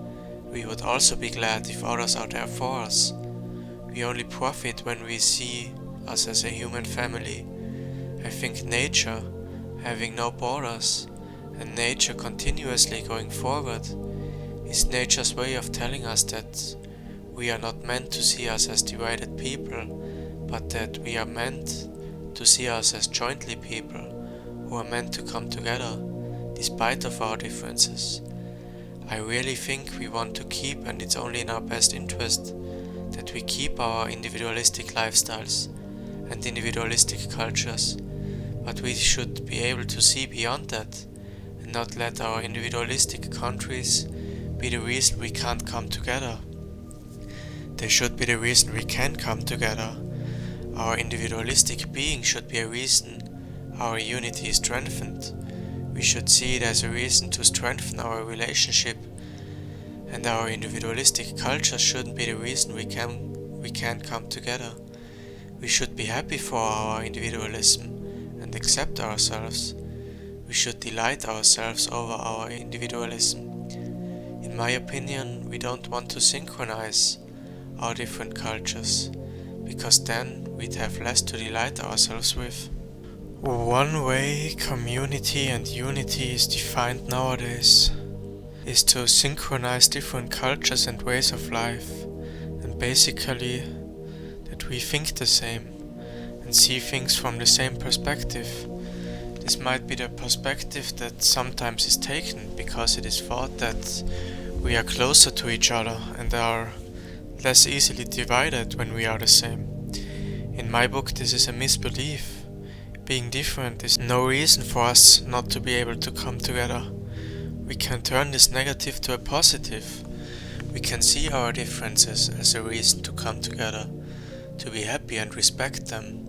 we would also be glad if others are there for us. We only profit when we see us as a human family. I think nature, having no borders, and nature continuously going forward, is nature's way of telling us that we are not meant to see us as divided people, but that we are meant to see us as jointly people who are meant to come together, despite of our differences. I really think we want to keep, and it's only in our best interest, that we keep our individualistic lifestyles and individualistic cultures, but we should be able to see beyond that and not let our individualistic countries be the reason we can't come together. They should be the reason we can come together. Our individualistic being should be a reason our unity is strengthened. We should see it as a reason to strengthen our relationship, and our individualistic culture shouldn't be the reason we can't come together. We should be happy for our individualism and accept ourselves. We should delight ourselves over our individualism. In my opinion, we don't want to synchronize our different cultures, because then we'd have less to delight ourselves with. One way community and unity is defined nowadays is to synchronize different cultures and ways of life, and basically that we think the same and see things from the same perspective. This might be the perspective that sometimes is taken because it is thought that we are closer to each other and are less easily divided when we are the same. In my book, this is a misbelief. Being different is no reason for us not to be able to come together. We can turn this negative to a positive. We can see our differences as a reason to come together, to be happy and respect them.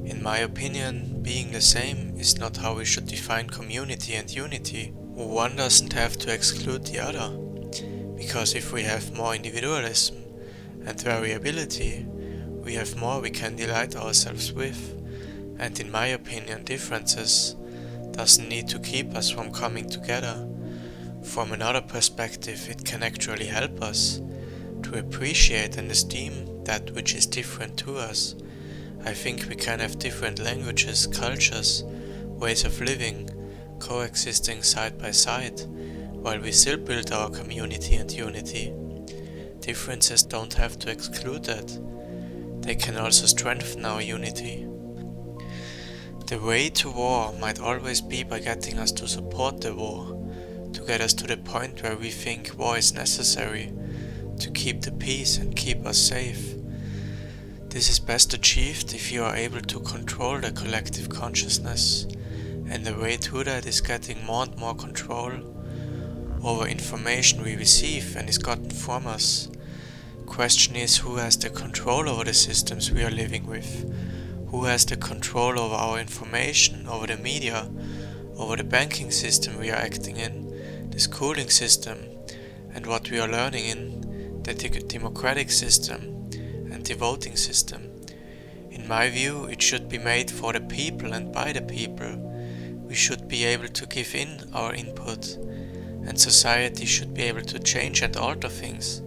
In my opinion, being the same is not how we should define community and unity. One doesn't have to exclude the other, because if we have more individualism and variability, we have more we can delight ourselves with, and in my opinion differences doesn't need to keep us from coming together. From another perspective, it can actually help us to appreciate and esteem that which is different to us. I think we can have different languages, cultures, ways of living, coexisting side by side, while we still build our community and unity. Differences don't have to exclude that. They can also strengthen our unity. The way to war might always be by getting us to support the war, to get us to the point where we think war is necessary, to keep the peace and keep us safe. This is best achieved if you are able to control the collective consciousness, and the way to that is getting more and more control over information we receive and is gotten from us. Question is, who has the control over the systems we are living with? Who has the control over our information, over the media, over the banking system we are acting in, the schooling system, and what we are learning in, the democratic system and the voting system? In my view, it should be made for the people and by the people. We should be able to give in our input, and society should be able to change and alter things.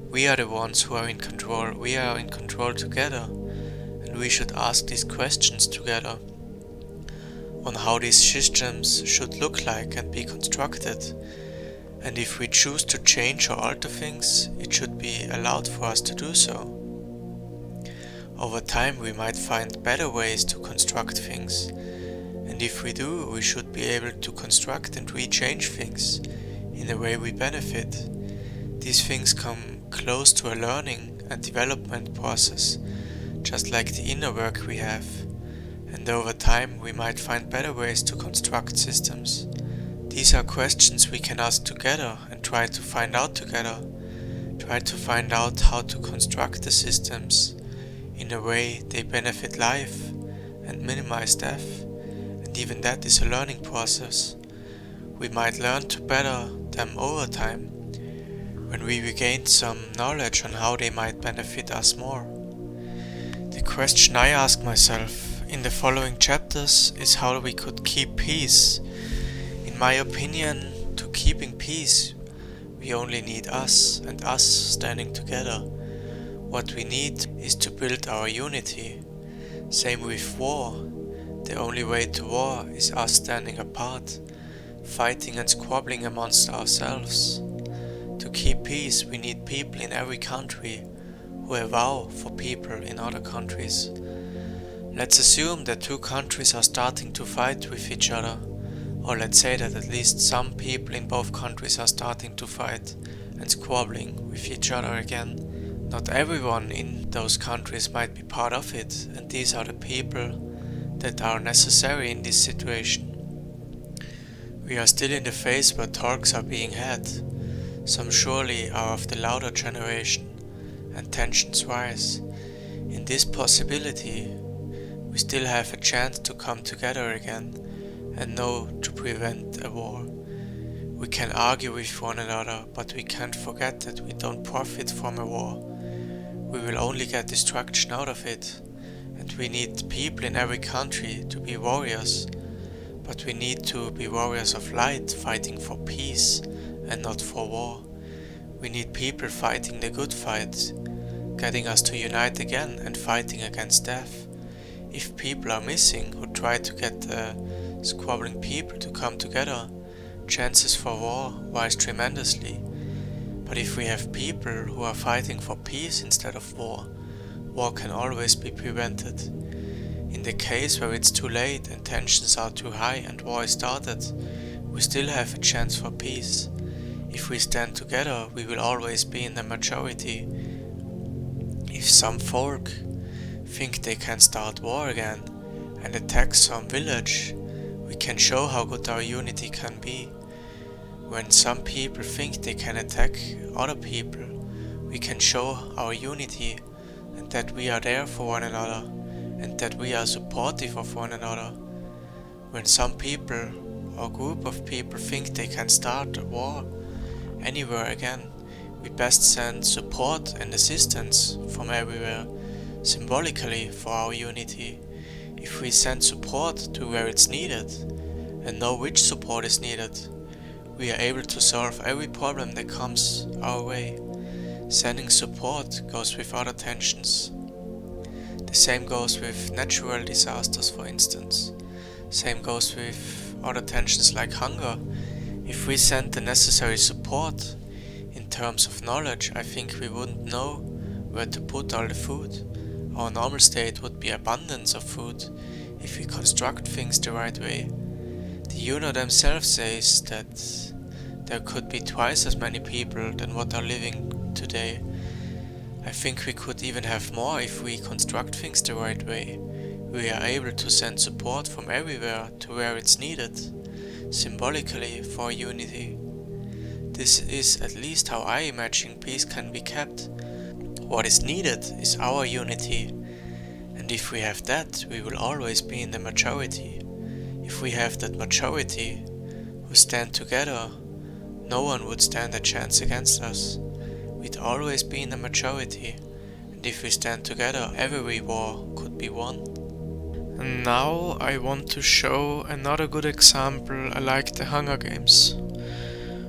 We are the ones who are in control. We are in control together, and we should ask these questions together on how these systems should look like and be constructed. And if we choose to change or alter things, it should be allowed for us to do so. Over time we might find better ways to construct things, and if we do, we should be able to construct and rechange things in a way we benefit. These things come close to a learning and development process, just like the inner work we have, and over time we might find better ways to construct systems. These are questions we can ask together and try to find out together. Try to find out how to construct the systems in a way they benefit life and minimize death, and even that is a learning process. We might learn to better them over time, when we regain some knowledge on how they might benefit us more. The question I ask myself in the following chapters is how we could keep peace. In my opinion, to keeping peace, we only need us and us standing together. What we need is to build our unity. Same with war. The only way to war is us standing apart, fighting and squabbling amongst ourselves. To keep peace, we need people in every country who avow for people in other countries. Let's assume that two countries are starting to fight with each other, or let's say that at least some people in both countries are starting to fight and squabbling with each other again. Not everyone in those countries might be part of it, and these are the people that are necessary in this situation. We are still in the phase where talks are being had. Some surely are of the louder generation, and tensions rise. In this possibility, we still have a chance to come together again and know to prevent a war. We can argue with one another, but we can't forget that we don't profit from a war. We will only get destruction out of it, and we need people in every country to be warriors, but we need to be warriors of light, fighting for peace and not for war. We need people fighting the good fight, getting us to unite again and fighting against death. If people are missing who try to get the squabbling people to come together, chances for war rise tremendously. But if we have people who are fighting for peace instead of war, war can always be prevented. In the case where it's too late and tensions are too high and war is started, we still have a chance for peace. If we stand together, we will always be in the majority. If some folk think they can start war again and attack some village, we can show how good our unity can be. When some people think they can attack other people, we can show our unity and that we are there for one another and that we are supportive of one another. When some people or group of people think they can start a war anywhere again, we best send support and assistance from everywhere, symbolically for our unity. If we send support to where it's needed, and know which support is needed, we are able to solve every problem that comes our way. Sending support goes with other tensions. The same goes with natural disasters, for instance. Same goes with other tensions like hunger. If we send the necessary support in terms of knowledge, I think we wouldn't know where to put all the food. Our normal state would be abundance of food if we construct things the right way. The UNO themselves says that there could be twice as many people than what are living today. I think we could even have more if we construct things the right way. We are able to send support from everywhere to where it's needed, symbolically for unity. This is at least how I imagine peace can be kept. What is needed is our unity, and if we have that, we will always be in the majority. If we have that majority who stand together, no one would stand a chance against us. We'd always be in the majority, and if we stand together, every war could be won. And now I want to show another good example like the Hunger Games.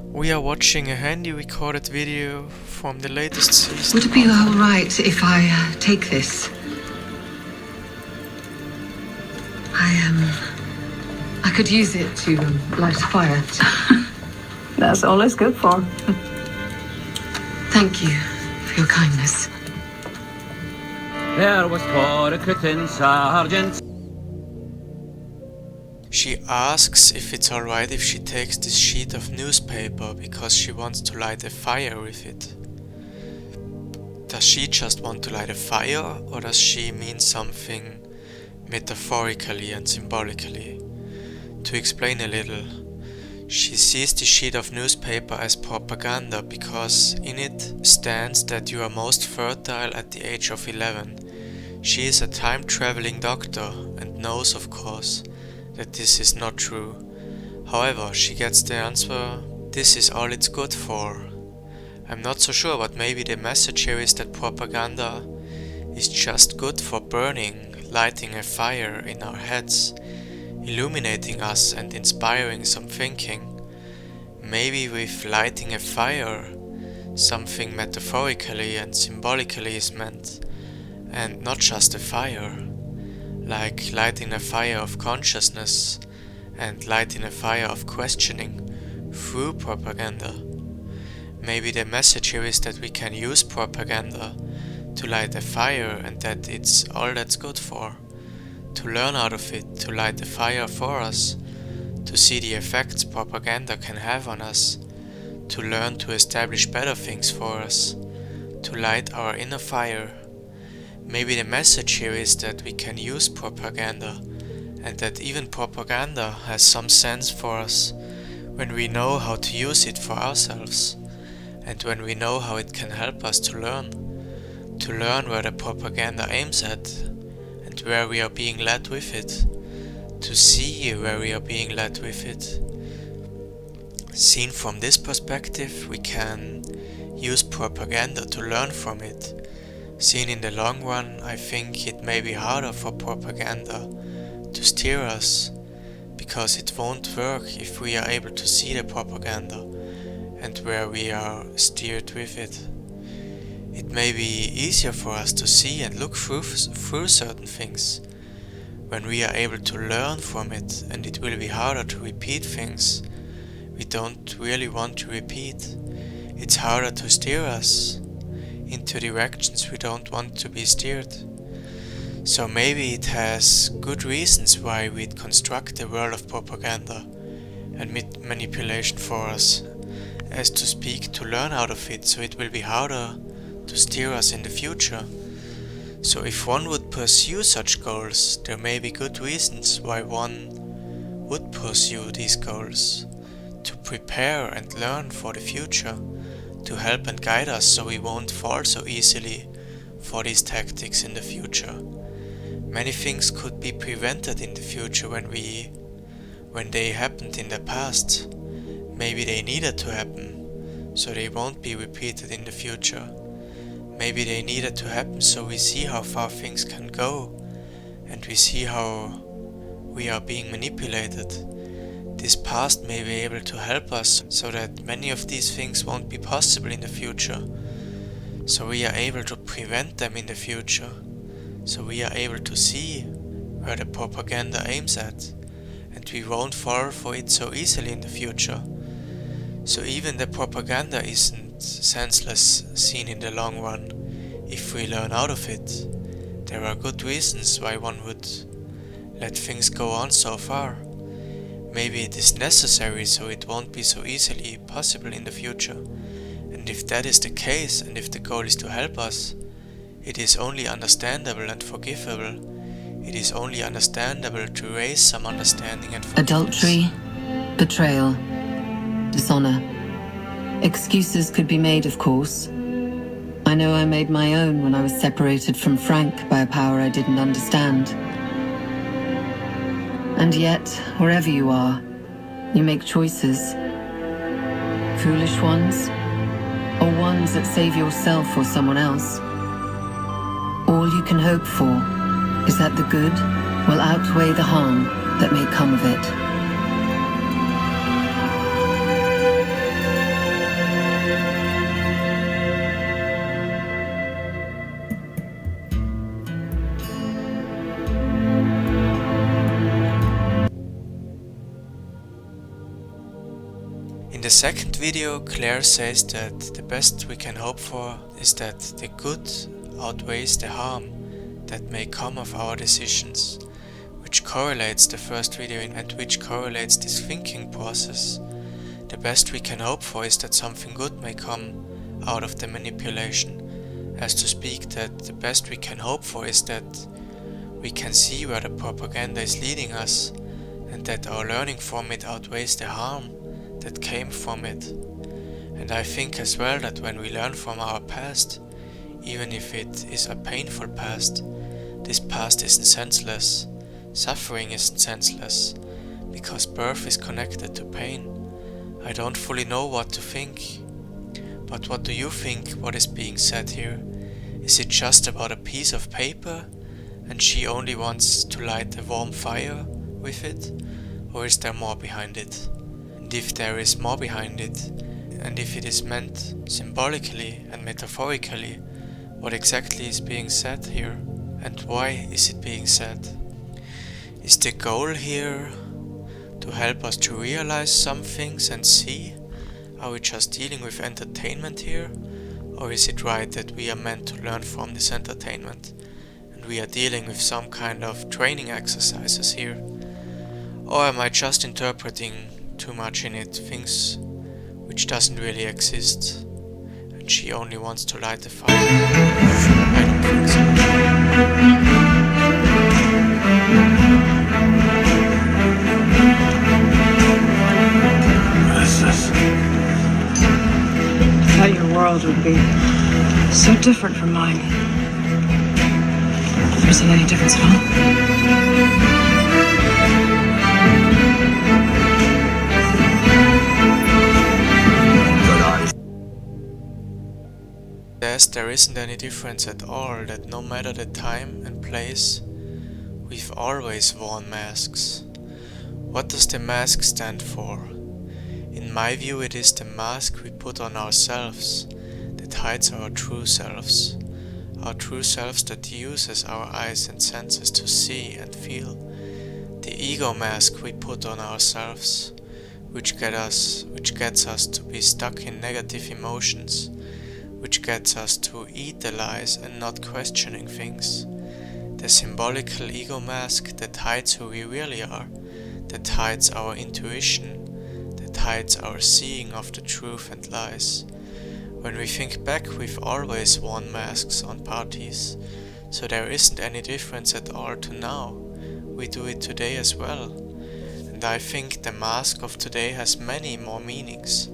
We are watching a handy recorded video from the latest season. Would it be alright if I take this? I could use it to light a fire. That's all it's good for. Thank you for your kindness. There was four curtain sergeants. She asks if it's alright if she takes this sheet of newspaper because she wants to light a fire with it. Does she just want to light a fire, or does she mean something metaphorically and symbolically? To explain a little, she sees the sheet of newspaper as propaganda because in it stands that you are most fertile at the age of 11. She is a time-traveling doctor and knows, of course, that this is not true. However, she gets the answer, this is all it's good for. I'm not so sure, but maybe the message here is that propaganda is just good for burning, lighting a fire in our heads, illuminating us and inspiring some thinking. Maybe with lighting a fire, something metaphorically and symbolically is meant, and not just a fire, like lighting a fire of consciousness and lighting a fire of questioning through propaganda. Maybe the message here is that we can use propaganda to light a fire and that it's all that's good for. To learn out of it, to light the fire for us, to see the effects propaganda can have on us, to learn to establish better things for us, to light our inner fire. Maybe the message here is that we can use propaganda, and that even propaganda has some sense for us when we know how to use it for ourselves, and when we know how it can help us to learn where the propaganda aims at, and where we are being led with it, to see where we are being led with it. Seen from this perspective, we can use propaganda to learn from it. Seen in the long run, I think it may be harder for propaganda to steer us, because it won't work if we are able to see the propaganda and where we are steered with it. It may be easier for us to see and look through certain things when we are able to learn from it, and it will be harder to repeat things we don't really want to repeat. It's harder to steer us into directions we don't want to be steered. So maybe it has good reasons why we'd construct a world of propaganda and manipulation for us, as to speak, to learn out of it, so it will be harder to steer us in the future. So if one would pursue such goals, there may be good reasons why one would pursue these goals, to prepare and learn for the future, to help and guide us so we won't fall so easily for these tactics in the future. Many things could be prevented in the future when we when they happened in the past, maybe they needed to happen, so they won't be repeated in the future. Maybe they needed to happen so we see how far things can go, and we see how we are being manipulated. This past may be able to help us so that many of these things won't be possible in the future. So we are able to prevent them in the future. So we are able to see where the propaganda aims at, and we won't fall for it so easily in the future. So even the propaganda isn't senseless seen in the long run, if we learn out of it. There are good reasons why one would let things go on so far. Maybe it is necessary so it won't be so easily possible in the future. And if that is the case, and if the goal is to help us, it is only understandable and forgivable. It is only understandable to raise some understanding and forgiveness. Adultery, betrayal, dishonor. Excuses could be made, of course. I know I made my own when I was separated from Frank by a power I didn't understand. And yet, wherever you are, you make choices. Foolish ones, or ones that save yourself or someone else. All you can hope for is that the good will outweigh the harm that may come of it. In the second video, Claire says that the best we can hope for is that the good outweighs the harm that may come of our decisions, which correlates the first video and which correlates this thinking process. The best we can hope for is that something good may come out of the manipulation, as to speak that the best we can hope for is that we can see where the propaganda is leading us, and that our learning from it outweighs the harm that came from it. And I think as well that when we learn from our past, even if it is a painful past, this past isn't senseless. Suffering isn't senseless, because birth is connected to pain. I don't fully know what to think, but what do you think what is being said here? Is it just about a piece of paper, and she only wants to light a warm fire with it? Or is there more behind it? And if there is more behind it, and if it is meant symbolically and metaphorically, what exactly is being said here, and why is it being said? Is the goal here to help us to realize some things and see? Are we just dealing with entertainment here? Or is it right that we are meant to learn from this entertainment, and we are dealing with some kind of training exercises here? Or am I just interpreting too much in it, things which doesn't really exist, and she only wants to light the fire? I don't think so. What is this? I thought your world would be so different from mine. There isn't any difference at all. Yes, there isn't any difference at all, that no matter the time and place, we've always worn masks. What does the mask stand for? In my view, it is the mask we put on ourselves that hides our true selves. Our true selves that uses our eyes and senses to see and feel. The ego mask we put on ourselves, which gets us to be stuck in negative emotions, which gets us to eat the lies and not questioning things. The symbolical ego mask that hides who we really are, that hides our intuition, that hides our seeing of the truth and lies. When we think back, we've always worn masks on parties, so there isn't any difference at all to now. We do it today as well. And I think the mask of today has many more meanings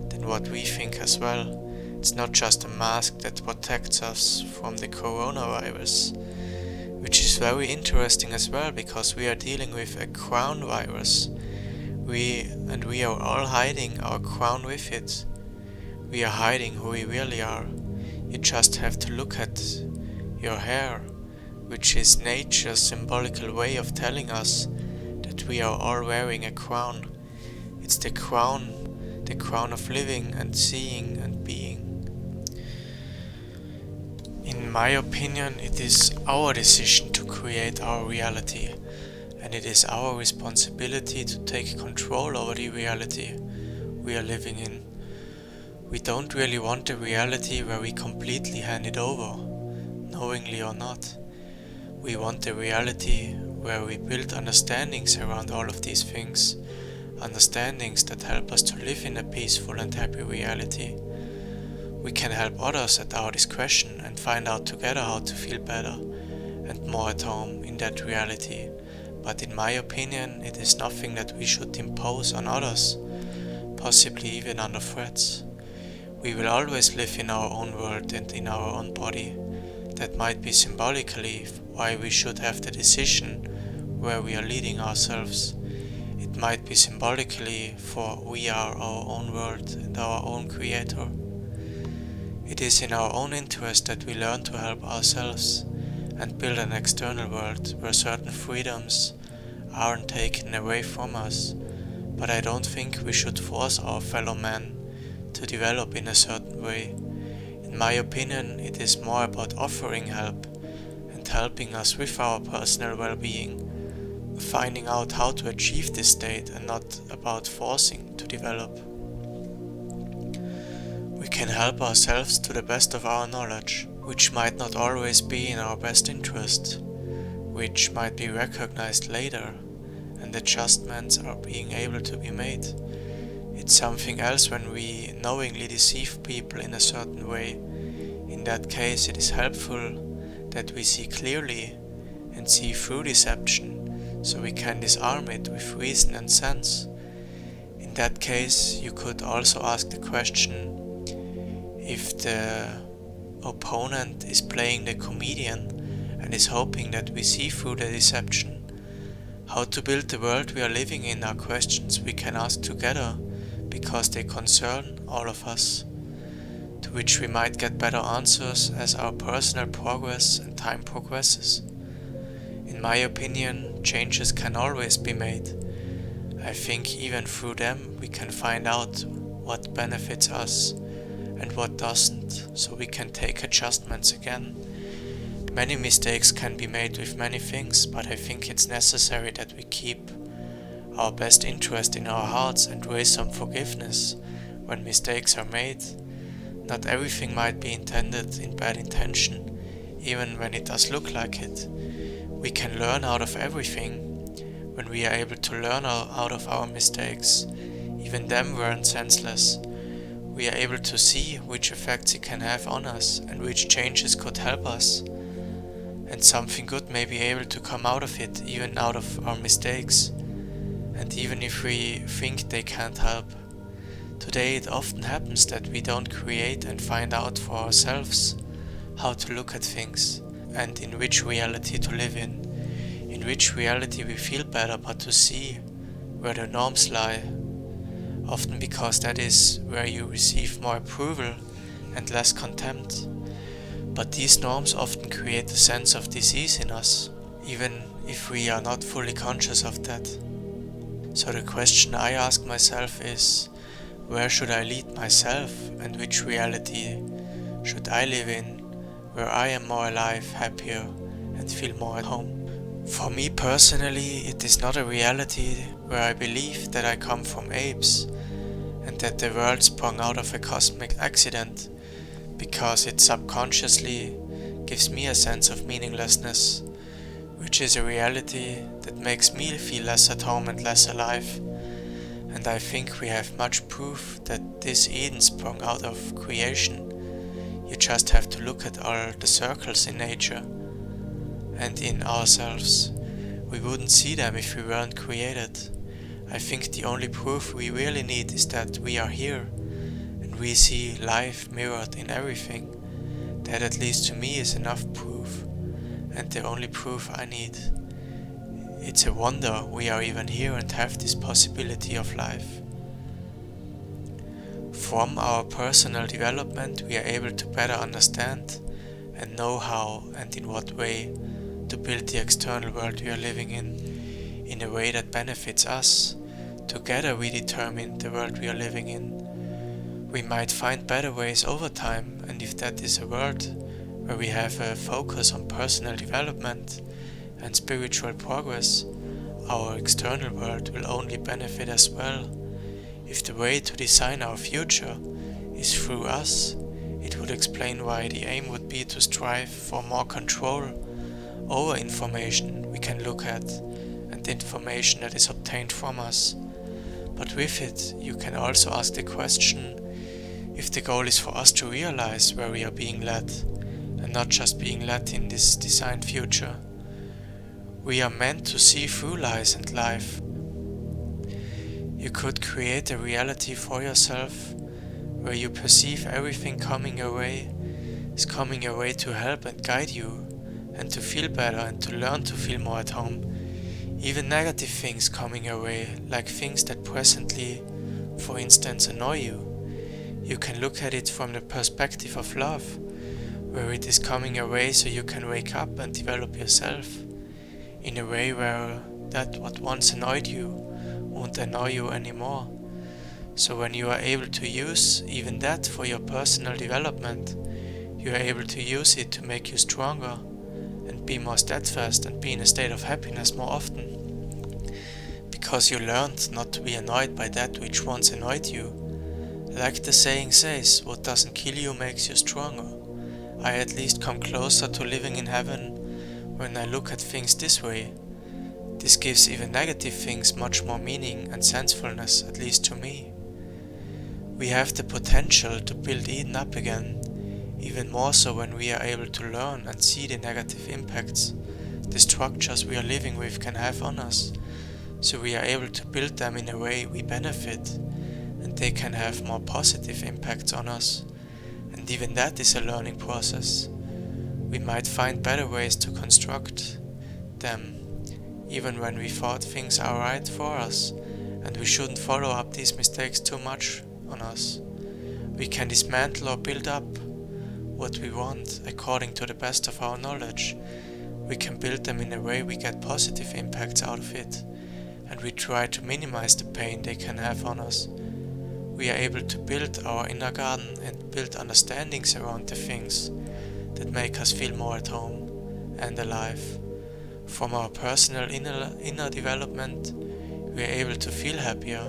than what we think as well. It's not just a mask that protects us from the coronavirus, which is very interesting as well, because we are dealing with a crown virus, We are all hiding our crown with it. We are hiding who we really are. You just have to look at your hair, which is nature's symbolical way of telling us that we are all wearing a crown. It's the crown of living and seeing and being. In my opinion, it is our decision to create our reality, and it is our responsibility to take control over the reality we are living in. We don't really want a reality where we completely hand it over, knowingly or not. We want a reality where we build understandings around all of these things, understandings that help us to live in a peaceful and happy reality. We can help others at our discretion and find out together how to feel better and more at home in that reality. But in my opinion, it is nothing that we should impose on others, possibly even under threats. We will always live in our own world and in our own body. That might be symbolically why we should have the decision where we are leading ourselves. It might be symbolically for we are our own world and our own creator. It is in our own interest that we learn to help ourselves and build an external world where certain freedoms aren't taken away from us, but I don't think we should force our fellow man to develop in a certain way. In my opinion, it is more about offering help and helping us with our personal well-being, finding out how to achieve this state and not about forcing to develop. We can help ourselves to the best of our knowledge, which might not always be in our best interest, which might be recognized later, and adjustments are being able to be made. It's something else when we knowingly deceive people in a certain way. In that case, it is helpful that we see clearly and see through deception, so we can disarm it with reason and sense. In that case, you could also ask the question, if the opponent is playing the comedian and is hoping that we see through the deception. How to build the world we are living in are questions we can ask together because they concern all of us, to which we might get better answers as our personal progress and time progresses. In my opinion, changes can always be made. I think even through them we can find out what benefits us and what doesn't, so we can take adjustments again. Many mistakes can be made with many things, but I think it's necessary that we keep our best interest in our hearts and raise some forgiveness when mistakes are made. Not everything might be intended in bad intention, even when it does look like it. We can learn out of everything when we are able to learn out of our mistakes. Even them weren't senseless. We are able to see which effects it can have on us and which changes could help us. And something good may be able to come out of it, even out of our mistakes. And even if we think they can't help. Today it often happens that we don't create and find out for ourselves how to look at things and in which reality to live in which reality we feel better, but to see where the norms lie. Often because that is where you receive more approval and less contempt. But these norms often create a sense of disease in us, even if we are not fully conscious of that. So the question I ask myself is, where should I lead myself and which reality should I live in, where I am more alive, happier and feel more at home? For me personally, it is not a reality where I believe that I come from apes and that the world sprung out of a cosmic accident, because it subconsciously gives me a sense of meaninglessness, which is a reality that makes me feel less at home and less alive. And I think we have much proof that this Eden sprung out of creation. You just have to look at all the circles in nature and in ourselves. We wouldn't see them if we weren't created. I think the only proof we really need is that we are here and we see life mirrored in everything. That, at least to me, is enough proof, and the only proof I need. It's a wonder we are even here and have this possibility of life. From our personal development, we are able to better understand and know how and in what way to build the external world we are living in a way that benefits us. Together we determine the world we are living in. We might find better ways over time, and if that is a world where we have a focus on personal development and spiritual progress, our external world will only benefit as well. If the way to design our future is through us, it would explain why the aim would be to strive for more control over information we can look at and information that is obtained from us. But with it, you can also ask the question if the goal is for us to realize where we are being led and not just being led in this designed future. We are meant to see through lies and life. You could create a reality for yourself where you perceive everything coming your way is coming your way to help and guide you and to feel better and to learn to feel more at home. Even negative things coming your way, like things that presently, for instance, annoy you. You can look at it from the perspective of love, where it is coming your way so you can wake up and develop yourself in a way where that what once annoyed you won't annoy you anymore. So when you are able to use even that for your personal development, you are able to use it to make you stronger and be more steadfast and be in a state of happiness more often. Because you learned not to be annoyed by that which once annoyed you. Like the saying says, what doesn't kill you makes you stronger. I at least come closer to living in heaven when I look at things this way. This gives even negative things much more meaning and sensefulness, at least to me. We have the potential to build Eden up again, even more so when we are able to learn and see the negative impacts the structures we are living with can have on us, so we are able to build them in a way we benefit, and they can have more positive impacts on us, and even that is a learning process. We might find better ways to construct them, even when we thought things are right for us, and we shouldn't follow up these mistakes too much on us. We can dismantle or build up what we want according to the best of our knowledge. We can build them in a way we get positive impacts out of it, and we try to minimize the pain they can have on us. We are able to build our inner garden and build understandings around the things that make us feel more at home and alive. From our personal inner development, we are able to feel happier,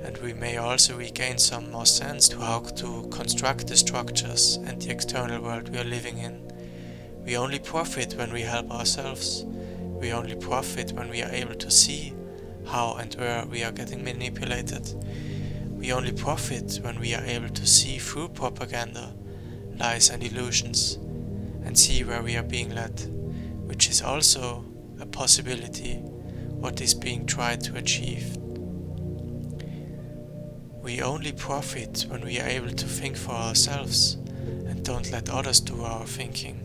and we may also regain some more sense to how to construct the structures and the external world we are living in. We only profit when we help ourselves. We only profit when we are able to see how and where we are getting manipulated. We only profit when we are able to see through propaganda, lies and illusions, and see where we are being led, which is also a possibility, what is being tried to achieve. We only profit when we are able to think for ourselves and don't let others do our thinking.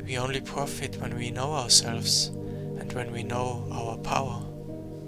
We only profit when we know ourselves and when we know our power.